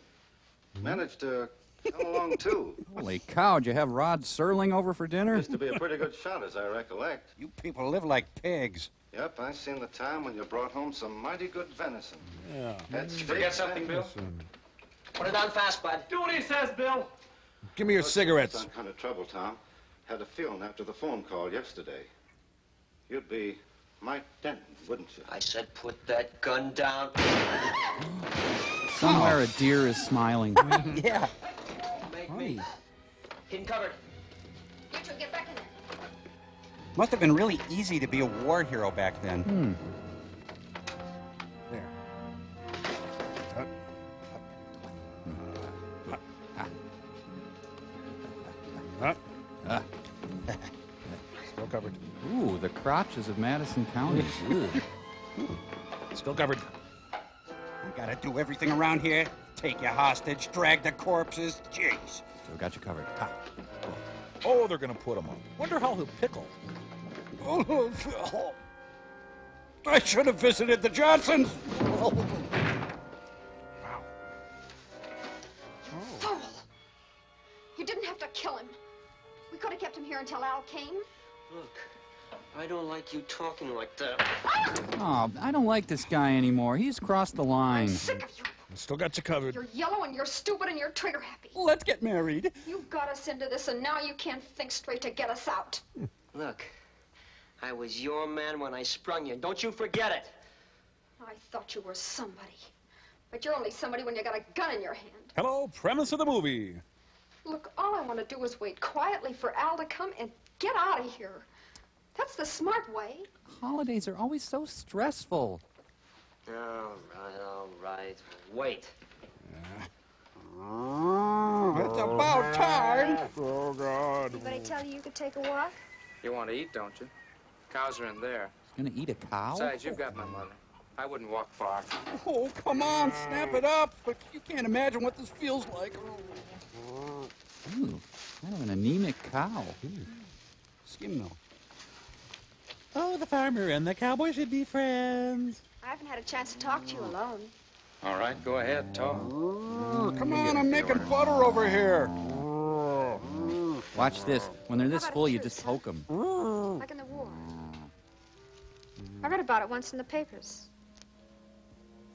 Speaker 21: manage to come along, too.
Speaker 22: Holy cow, did you have Rod Serling over for dinner?
Speaker 21: Used to be a pretty good shot, as I recollect.
Speaker 7: You people live like pigs.
Speaker 21: Yep, I seen the time when you brought home some mighty good venison.
Speaker 8: Yeah.
Speaker 21: That's
Speaker 18: Did you forget something, Bill?
Speaker 12: Put it on fast, bud.
Speaker 18: Do what he says, Bill.
Speaker 8: Give me your cigarettes.
Speaker 21: Some kind of trouble, Tom. Had a feeling after the phone call yesterday. You'd be Mike Denton, wouldn't you?
Speaker 12: I said put that gun down.
Speaker 22: Somewhere a deer is smiling.
Speaker 7: Yeah.
Speaker 12: Make me. Hidden cover.
Speaker 9: You two get back in there.
Speaker 7: Must have been really easy to be a war hero back then.
Speaker 8: There. Still covered.
Speaker 22: Ooh, the crotches of Madison County.
Speaker 8: Still covered.
Speaker 7: We gotta do everything around here. Take you hostage, drag the corpses. Jeez.
Speaker 22: Still got you covered.
Speaker 8: Oh, they're gonna put him up. Wonder how he'll pickle.
Speaker 7: I should have visited the Johnsons.
Speaker 9: Fool! You didn't have to kill him. We could have kept him here until Al came.
Speaker 12: Look, I don't like you talking like that.
Speaker 22: Oh, I don't like this guy anymore. He's crossed the line.
Speaker 9: Sick of you.
Speaker 8: Still got you covered.
Speaker 9: You're yellow and you're stupid and you're trigger happy.
Speaker 7: Let's get married.
Speaker 9: You got us into this and now you can't think straight to get us out.
Speaker 12: Look, I was your man when I sprung you. Don't you forget it.
Speaker 9: I thought you were somebody. But you're only somebody when you got a gun in your hand.
Speaker 8: Hello, premise of the movie.
Speaker 9: Look, all I want to do is wait quietly for Al to come and get out of here. That's the smart way.
Speaker 22: Holidays are always so stressful.
Speaker 12: All right. Wait.
Speaker 7: It's about time.
Speaker 8: Oh, God.
Speaker 9: Anybody tell you could take a walk?
Speaker 20: You want to eat, don't you? Cows are in there.
Speaker 22: Gonna eat a cow?
Speaker 20: Besides, you've got my mother. I wouldn't walk far.
Speaker 7: Oh, come on, snap it up. But you can't imagine what this feels like.
Speaker 22: Ooh, kind of an anemic cow.
Speaker 7: Skim milk.
Speaker 8: Oh, the farmer and the cowboy should be friends.
Speaker 9: I haven't had a chance to talk to you alone.
Speaker 20: All right, go ahead, talk.
Speaker 7: Come on, I'm making butter over here.
Speaker 22: Watch this. When they're this
Speaker 9: How about
Speaker 22: full,
Speaker 9: a
Speaker 22: you
Speaker 9: truce,
Speaker 22: just poke them.
Speaker 9: Like in the war. I read about it once in the papers.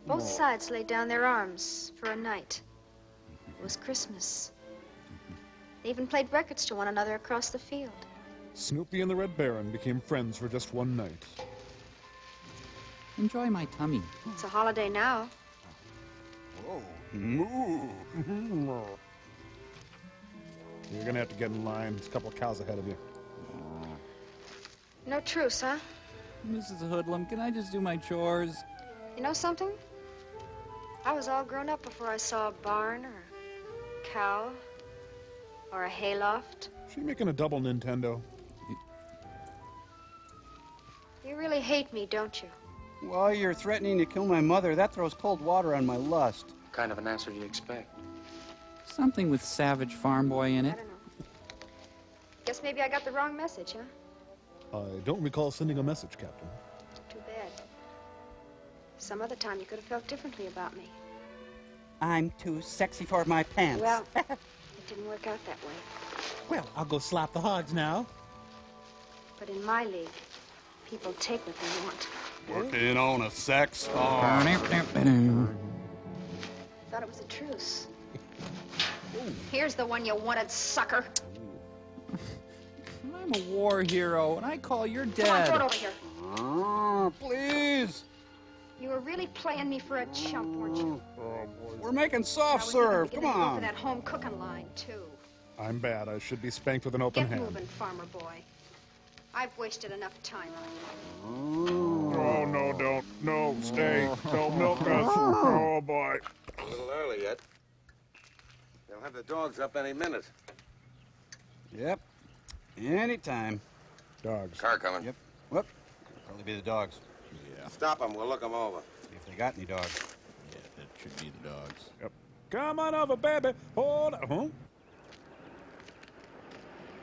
Speaker 9: Both sides laid down their arms for a night. It was Christmas. They even played records to one another across the field.
Speaker 8: Snoopy and the Red Baron became friends for just one night.
Speaker 22: Enjoy my tummy.
Speaker 9: It's a holiday now.
Speaker 7: Oh, moo.
Speaker 8: You're gonna have to get in line. There's a couple of cows ahead of you.
Speaker 9: No truce, huh?
Speaker 4: Mrs. Hoodlum, can I just do my chores?
Speaker 9: You know something? I was all grown up before I saw a barn or a cow or a hayloft.
Speaker 8: She making a double Nintendo.
Speaker 9: You really hate me, don't you?
Speaker 7: Well, you're threatening to kill my mother. That throws cold water on my lust.
Speaker 10: What kind of an answer do you expect?
Speaker 4: Something with Savage Farm Boy in
Speaker 9: I
Speaker 4: it.
Speaker 9: don't know. Guess maybe I got the wrong message, huh?
Speaker 8: I don't recall sending a message, Captain.
Speaker 9: Too bad. Some other time you could have felt differently about me.
Speaker 7: I'm too sexy for my pants.
Speaker 9: Well, it didn't work out that way.
Speaker 8: Well, I'll go slap the hogs now.
Speaker 9: But in my league, people take what they want.
Speaker 7: Working on a sex farm.
Speaker 9: Thought it was a truce. Here's the one you wanted, sucker.
Speaker 4: I'm a war hero, and I call you're dead.
Speaker 9: Come on, throw it over here.
Speaker 7: Oh, please.
Speaker 9: You were really playing me for a chump, weren't you?
Speaker 7: We're making soft
Speaker 9: I was
Speaker 7: serve.
Speaker 9: even
Speaker 7: Come
Speaker 9: beginning to go for
Speaker 7: on.
Speaker 9: that home cooking line, too.
Speaker 8: I'm bad. I should be spanked with an open
Speaker 9: Get
Speaker 8: hand.
Speaker 9: moving, farmer boy. I've wasted enough time on
Speaker 8: Oh, no, don't. No, stay. Don't milk us. Oh, boy.
Speaker 2: A little early yet. They'll have the dogs up any minute.
Speaker 7: Yep. Anytime.
Speaker 8: Dogs.
Speaker 2: Car coming.
Speaker 7: Yep. Whoop. Probably be the dogs.
Speaker 2: Yeah. Stop them. We'll look them over.
Speaker 7: See if they got any dogs.
Speaker 22: Yeah, that should be the dogs.
Speaker 8: Yep. Come on over, baby. Hold on. Huh?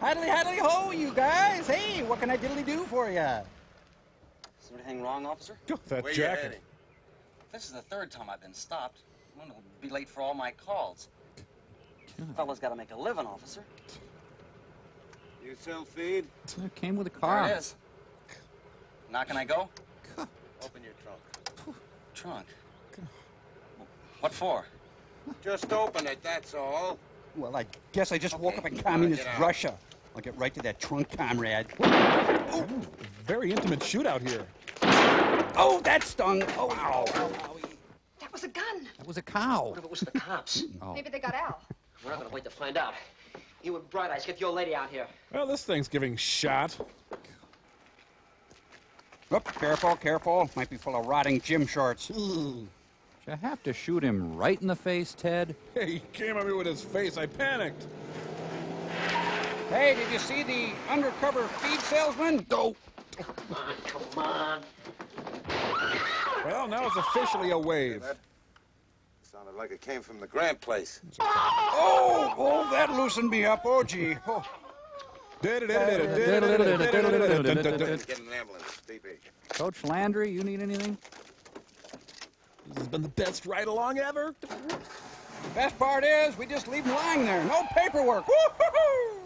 Speaker 7: Haddly, haddly, ho, you guys. Hey, what can I diddly do for you?
Speaker 13: Is there anything wrong, officer?
Speaker 8: Oh, that
Speaker 13: Where you
Speaker 8: jacket.
Speaker 13: heading? This is the third time I've been stopped. I'm gonna be late for all my calls. Fella's got to make a living, officer.
Speaker 2: You sell feed?
Speaker 4: It came with a
Speaker 13: There
Speaker 4: car.
Speaker 13: it is. Now can I go?
Speaker 2: Open your trunk.
Speaker 13: Trunk. What for?
Speaker 2: Just open it, that's all.
Speaker 7: Well, I guess I just woke up in communist
Speaker 2: get out.
Speaker 7: Russia. I'll get right to that trunk, comrade.
Speaker 8: Oh, very intimate shootout here.
Speaker 7: Oh, that stung. Oh, ow.
Speaker 9: That was a gun.
Speaker 4: That was a cow.
Speaker 12: What if it was the cops?
Speaker 4: Oh.
Speaker 9: Maybe they got Al.
Speaker 12: We're not gonna wait to find out. You and Bright Eyes, get the old lady out here.
Speaker 8: Well, this thing's giving shot.
Speaker 7: Whoop, careful, careful. Might be full of rotting gym shorts.
Speaker 4: Did you have to shoot him right in the face, Ted?
Speaker 8: Hey, he came at me with his face. I panicked.
Speaker 7: Hey, did you see the undercover feed salesman? Go.
Speaker 12: Come on.
Speaker 8: Well, now it's officially a wave.
Speaker 2: Sounded like it came from the Grant place.
Speaker 7: Oh, that loosened me up. Oh, gee. Oh.
Speaker 2: Get an ambulance, DP.
Speaker 4: Coach Landry, you need anything?
Speaker 8: This has been the best ride along ever.
Speaker 7: Best part is, we just leave him lying there. No paperwork. Woo-hoo-hoo!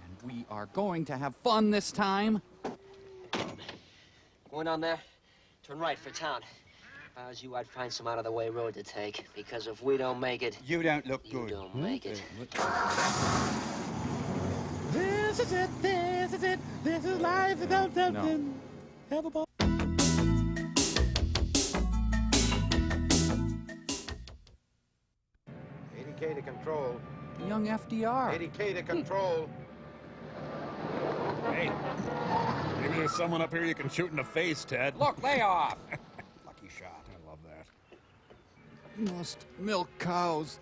Speaker 4: And we are going to have fun this time.
Speaker 12: Going on there, turn right for town. If I was you, I'd find some out-of-the-way road to take. Because if we don't make it...
Speaker 7: You don't look
Speaker 12: You
Speaker 7: good.
Speaker 12: don't make it.
Speaker 8: This is it. This is it. This is life without nothing. Have a ball.
Speaker 2: $80K to control.
Speaker 4: Young FDR.
Speaker 2: $80K to control.
Speaker 8: Hey, maybe there's someone up here you can shoot in the face, Ted.
Speaker 7: Look, lay off. Lucky shot.
Speaker 8: I love that.
Speaker 4: Must milk cows.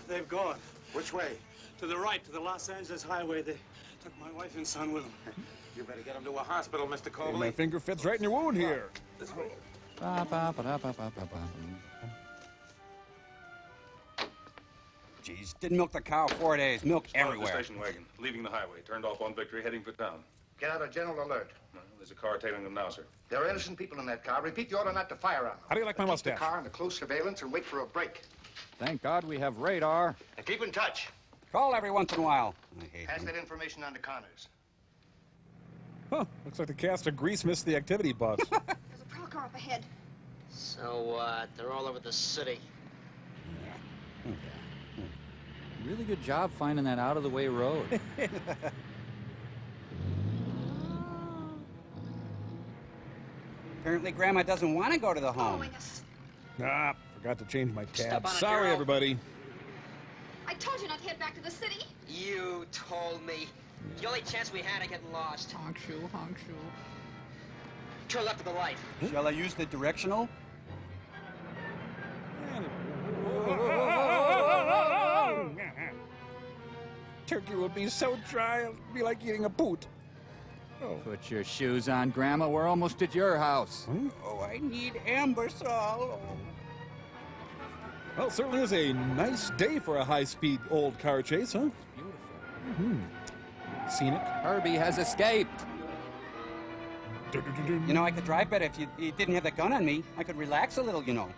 Speaker 18: They've gone.
Speaker 2: Which way?
Speaker 18: To the right, to the Los Angeles highway. They took my wife and son with them.
Speaker 2: You better get him to a hospital, Mr.
Speaker 8: Hey,
Speaker 2: Colby.
Speaker 8: my finger fits right in your wound here.
Speaker 2: This way.
Speaker 7: Jeez, didn't milk the cow 4 days. Milk
Speaker 17: Spotted the
Speaker 7: everywhere.
Speaker 17: station wagon, leaving the highway. Turned off on Victory, heading for town.
Speaker 2: Get out a general alert.
Speaker 17: Well, there's a car tailing them now, sir.
Speaker 2: There are innocent people in that car. Repeat the order not to fire on them.
Speaker 8: How do you like my
Speaker 2: Keep
Speaker 8: mustache?
Speaker 2: the car under close surveillance and wait for a break.
Speaker 4: Thank God we have radar.
Speaker 2: And keep in touch.
Speaker 7: Call every once in a while. I hate
Speaker 2: Pass
Speaker 7: them.
Speaker 2: that information on to Connors.
Speaker 8: Huh, looks like the cast of Grease missed the activity bus.
Speaker 9: There's a prowl car up ahead.
Speaker 12: So, they're all over the city.
Speaker 4: Really good job finding that out-of-the-way road.
Speaker 7: Apparently, Grandma doesn't want to go to the home.
Speaker 8: Ah, forgot to change my
Speaker 12: Step
Speaker 8: tab.
Speaker 12: on it,
Speaker 8: Sorry,
Speaker 12: girl.
Speaker 8: everybody.
Speaker 9: I told you not to head back to the city.
Speaker 12: You told me. The only chance we had of getting lost.
Speaker 4: Honk shoe, honk shoe.
Speaker 12: Turn left to the light.
Speaker 7: Shall I use the directional?
Speaker 8: Turkey will be so dry, it'll be like eating a boot. Oh.
Speaker 4: Put your shoes on, Grandma. We're almost at your house.
Speaker 7: Oh, I need amber salt.
Speaker 8: Well, it certainly is a nice day for a high-speed old car chase, huh?
Speaker 4: Beautiful.
Speaker 8: Scenic.
Speaker 4: Herbie has escaped.
Speaker 7: You know, I could drive better if you didn't have the gun on me. I could relax a little, you know.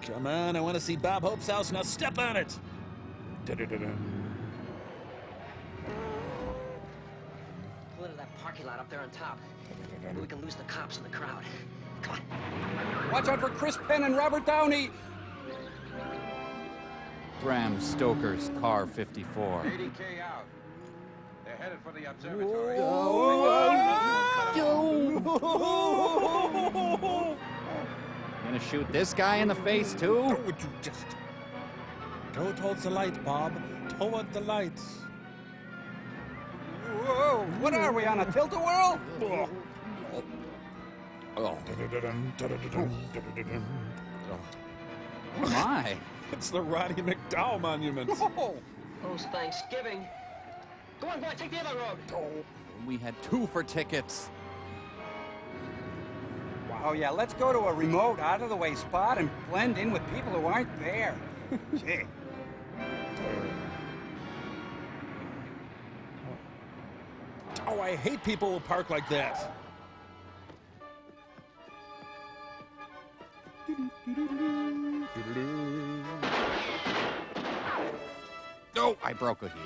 Speaker 8: Come on, I want to see Bob Hope's house. Now step on it.
Speaker 12: Pull into that parking lot up there on top. Maybe we can lose the cops in the crowd. Come on.
Speaker 7: Watch out for Chris Penn and Robert Downey.
Speaker 4: Bram Stoker's car 54.
Speaker 16: 80K out. They're headed for the observatory.
Speaker 4: Gonna shoot this guy in the face, too?
Speaker 8: Would you just go towards the light, Bob? Toward the lights.
Speaker 7: Whoa, what are we, on a tilt-a-whirl?
Speaker 4: Oh. My.
Speaker 8: It's the Roddy McDowell Monument.
Speaker 12: Post Thanksgiving. Go on, boy, take the other road.
Speaker 4: We had 2 for tickets.
Speaker 7: Oh, yeah, let's go to a remote, out-of-the-way spot and blend in with people who aren't there. Gee.
Speaker 8: Oh, I hate people who park like that.
Speaker 4: Oh, I broke a heel.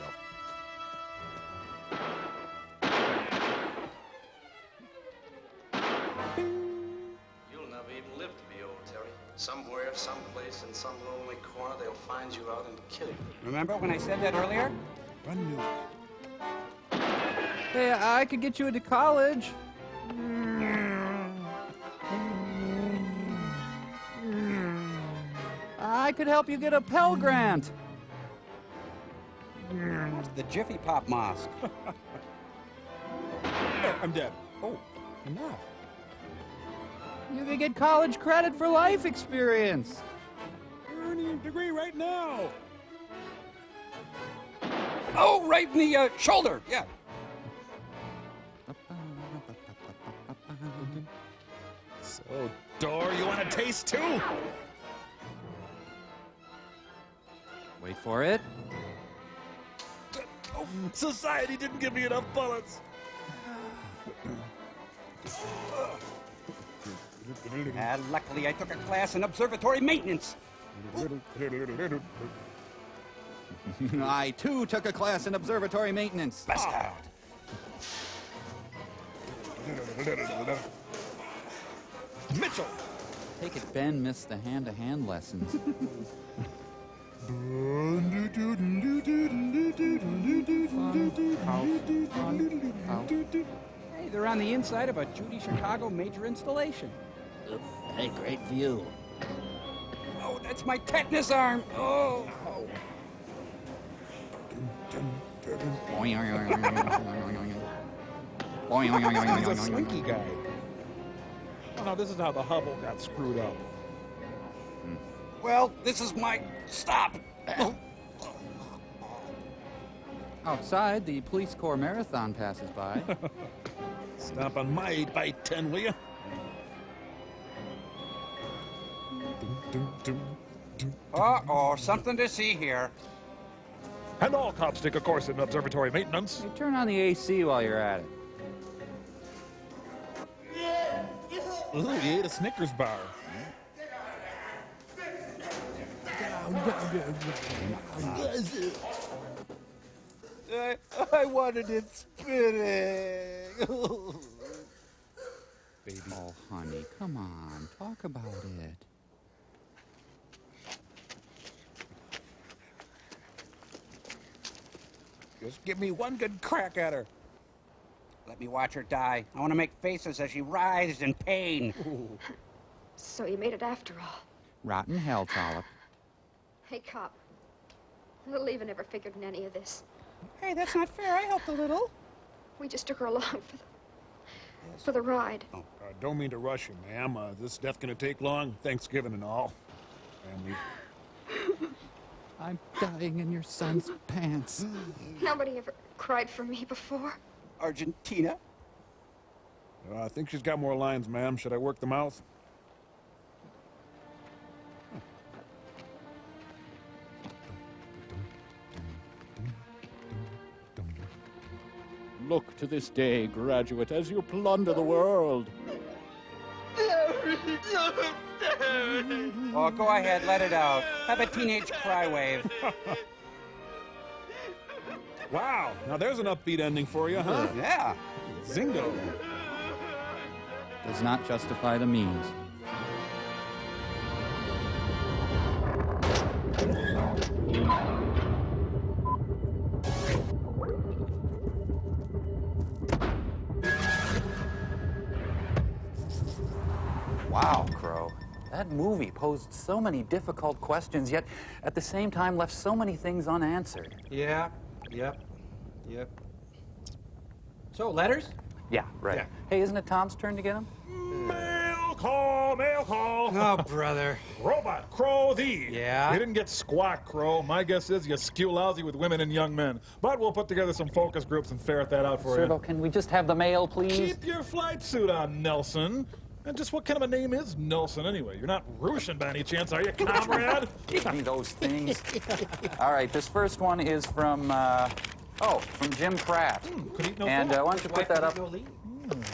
Speaker 18: You'll never even live to be old, Terry. Somewhere, someplace, in some lonely corner, they'll find you out and kill you.
Speaker 7: Remember when I said that earlier?
Speaker 8: Run new.
Speaker 4: Hey, I could get you into college. I could help you get a Pell Grant.
Speaker 7: The Jiffy Pop Mosque.
Speaker 8: I'm dead. Oh, I'm not.
Speaker 4: You could get college credit for life experience.
Speaker 8: Earning a degree right now.
Speaker 7: Oh, right in the shoulder. Yeah.
Speaker 8: So, Door, you want a taste too?
Speaker 4: Wait for it.
Speaker 8: Oh, society didn't give me enough bullets.
Speaker 7: Luckily, I took a class in observatory maintenance.
Speaker 4: I, too, took a class in observatory maintenance.
Speaker 7: Bastard.
Speaker 8: Mitchell!
Speaker 4: Take it Ben missed the hand-to-hand lessons.
Speaker 7: Hey, they're on the inside of a Judy Chicago major installation.
Speaker 4: Hey, great view.
Speaker 7: Oh, that's my tetanus arm. Oh.
Speaker 8: He's a slinky guy. Oh, no, this is how the Hubble got screwed up.
Speaker 7: Well, this is my stop.
Speaker 4: Outside, the police corps marathon passes by.
Speaker 8: Stop on my 8x10, will you?
Speaker 7: Uh-oh, something to see here.
Speaker 17: And all cops take a course in observatory maintenance.
Speaker 4: You turn on the AC while you're at it.
Speaker 8: Ooh, he ate a Snickers bar.
Speaker 7: I wanted it spinning.
Speaker 4: Baby. Oh, honey, come on. Talk about it.
Speaker 8: Just give me one good crack at her.
Speaker 7: Let me watch her die. I want to make faces as she writhes in pain.
Speaker 9: So you made it after all.
Speaker 22: Rotten hell, Trollop.
Speaker 9: Hey, cop. Little Eva never figured in any of this.
Speaker 7: Hey, that's not fair. I helped a little.
Speaker 9: We just took her along for the ride.
Speaker 8: Don't mean to rush you, ma'am. This death gonna take long? Thanksgiving and all. Family.
Speaker 22: I'm dying in your son's pants.
Speaker 9: Nobody ever cried for me before.
Speaker 7: Argentina?
Speaker 8: I think she's got more lines, ma'am. Should I work the mouth?
Speaker 22: Look to this day, graduate, as you plunder the world.
Speaker 7: Oh, go ahead, let it out. Have a teenage cry wave.
Speaker 8: Wow, now there's an upbeat ending for you, huh?
Speaker 7: Yeah.
Speaker 8: Zingo.
Speaker 22: Does not justify the means.
Speaker 4: Wow, Crow. That movie posed so many difficult questions, yet at the same time left so many things unanswered.
Speaker 7: Yeah, yep. So, letters?
Speaker 4: Yeah, right.
Speaker 7: Yeah.
Speaker 4: Hey, isn't it Tom's turn to get them?
Speaker 17: Mail call, mail call.
Speaker 7: Oh, brother.
Speaker 17: Robot Crow thee.
Speaker 7: Yeah?
Speaker 17: You didn't get squat, Crow. My guess is you skew lousy with women and young men. But we'll put together some focus groups and ferret that out for
Speaker 4: Servo,
Speaker 17: you.
Speaker 4: can we just have the mail, please?
Speaker 17: Keep your flight suit on, Nelson. And just what kind of a name is Nelson, anyway? You're not Russian by any chance, are you, comrade?
Speaker 4: Give me those things. All right, this first one is from Jim Pratt.
Speaker 17: Could eat no
Speaker 4: And
Speaker 17: food.
Speaker 4: why don't you put that up?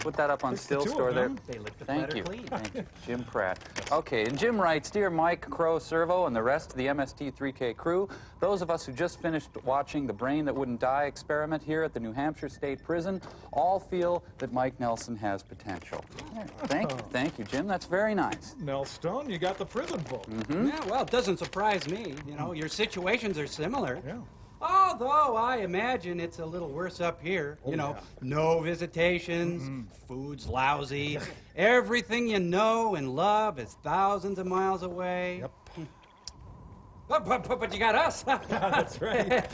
Speaker 4: Put that up on
Speaker 17: Fix the
Speaker 4: Still
Speaker 17: two
Speaker 4: Store
Speaker 17: of
Speaker 4: there.
Speaker 17: them.
Speaker 7: They lick the
Speaker 4: Thank
Speaker 7: platter
Speaker 4: you.
Speaker 7: clean.
Speaker 4: Thank you. Jim Pratt. Okay, and Jim writes, Dear Mike, Crow, Servo, and the rest of the MST3K crew, those of us who just finished watching the Brain That Wouldn't Die experiment here at the New Hampshire State Prison all feel that Mike Nelson has potential. Thank you, Jim. That's very nice.
Speaker 17: Nellstone, you got the prison vote.
Speaker 7: Yeah, well, it doesn't surprise me. You know, your situations are similar.
Speaker 17: Yeah.
Speaker 7: Although I imagine it's a little worse up here. You know, no visitations, food's lousy, everything you know and love is thousands of miles away.
Speaker 17: Yep.
Speaker 7: But you got us.
Speaker 17: That's right.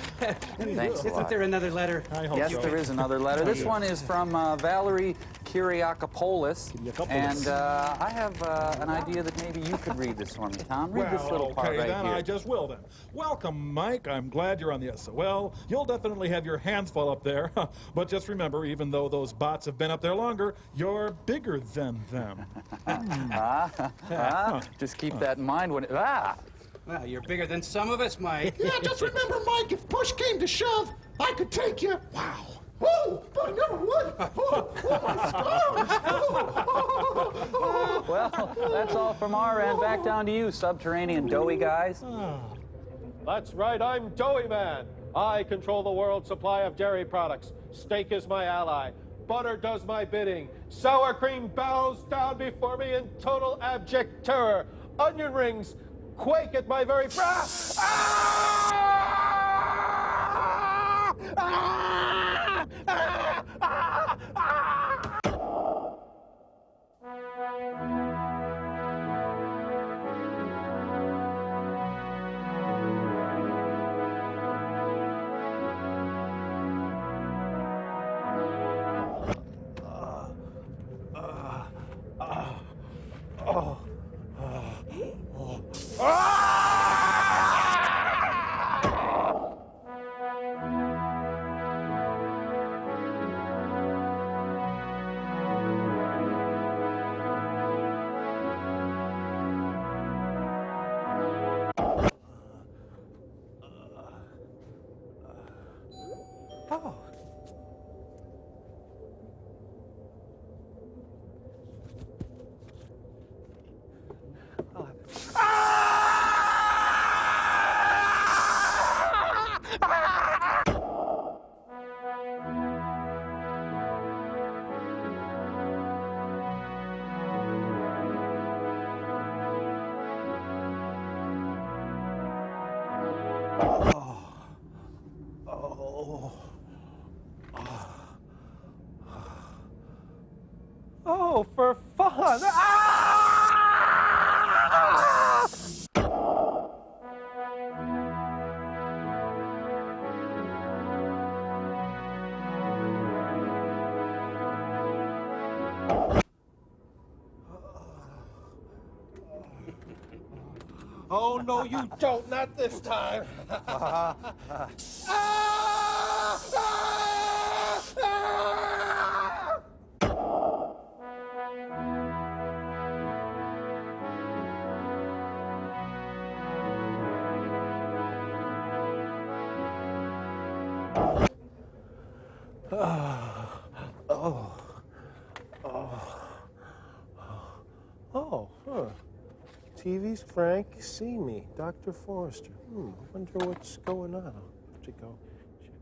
Speaker 4: Thanks a
Speaker 7: Isn't
Speaker 4: lot.
Speaker 7: there another letter?
Speaker 17: I hope
Speaker 4: Yes,
Speaker 17: so.
Speaker 4: there is another letter. This one is from Valerie Kyriakopoulos. And I have an idea that maybe you could read this for me, Tom. Read this little part
Speaker 17: okay,
Speaker 4: right
Speaker 17: then
Speaker 4: here.
Speaker 17: I just will then. Welcome, Mike. I'm glad you're on the SOL. You'll definitely have your hands full up there. But just remember, even though those bots have been up there longer, you're bigger than them.
Speaker 4: Just keep that in mind when
Speaker 7: Well, you're bigger than some of us, Mike.
Speaker 3: Yeah, just remember, Mike, if push came to shove, I could take you. Wow. Oh, but I never would. Oh, my
Speaker 4: Well, that's all from our end. Back down to you, subterranean doughy guys.
Speaker 11: That's right, I'm Doughy Man. I control the world's supply of dairy products. Steak is my ally. Butter does my bidding. Sour cream bows down before me in total abject terror. Onion rings quake at my very breath. Oh, for fun. Oh, no, you don't. Not this time. Oh, huh. TV's Frank, see me, Dr. Forrester. Wonder what's going on. I'll have to go check.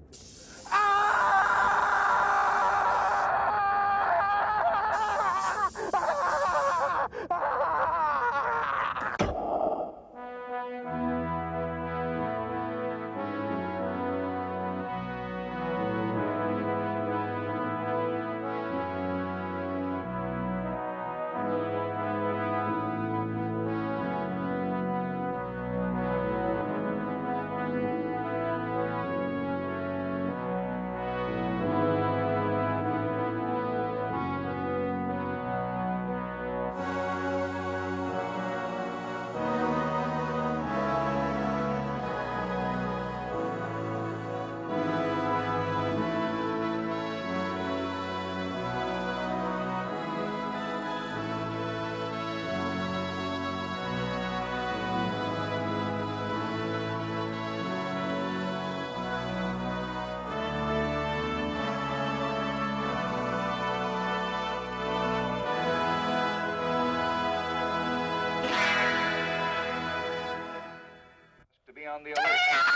Speaker 10: To be on the alert.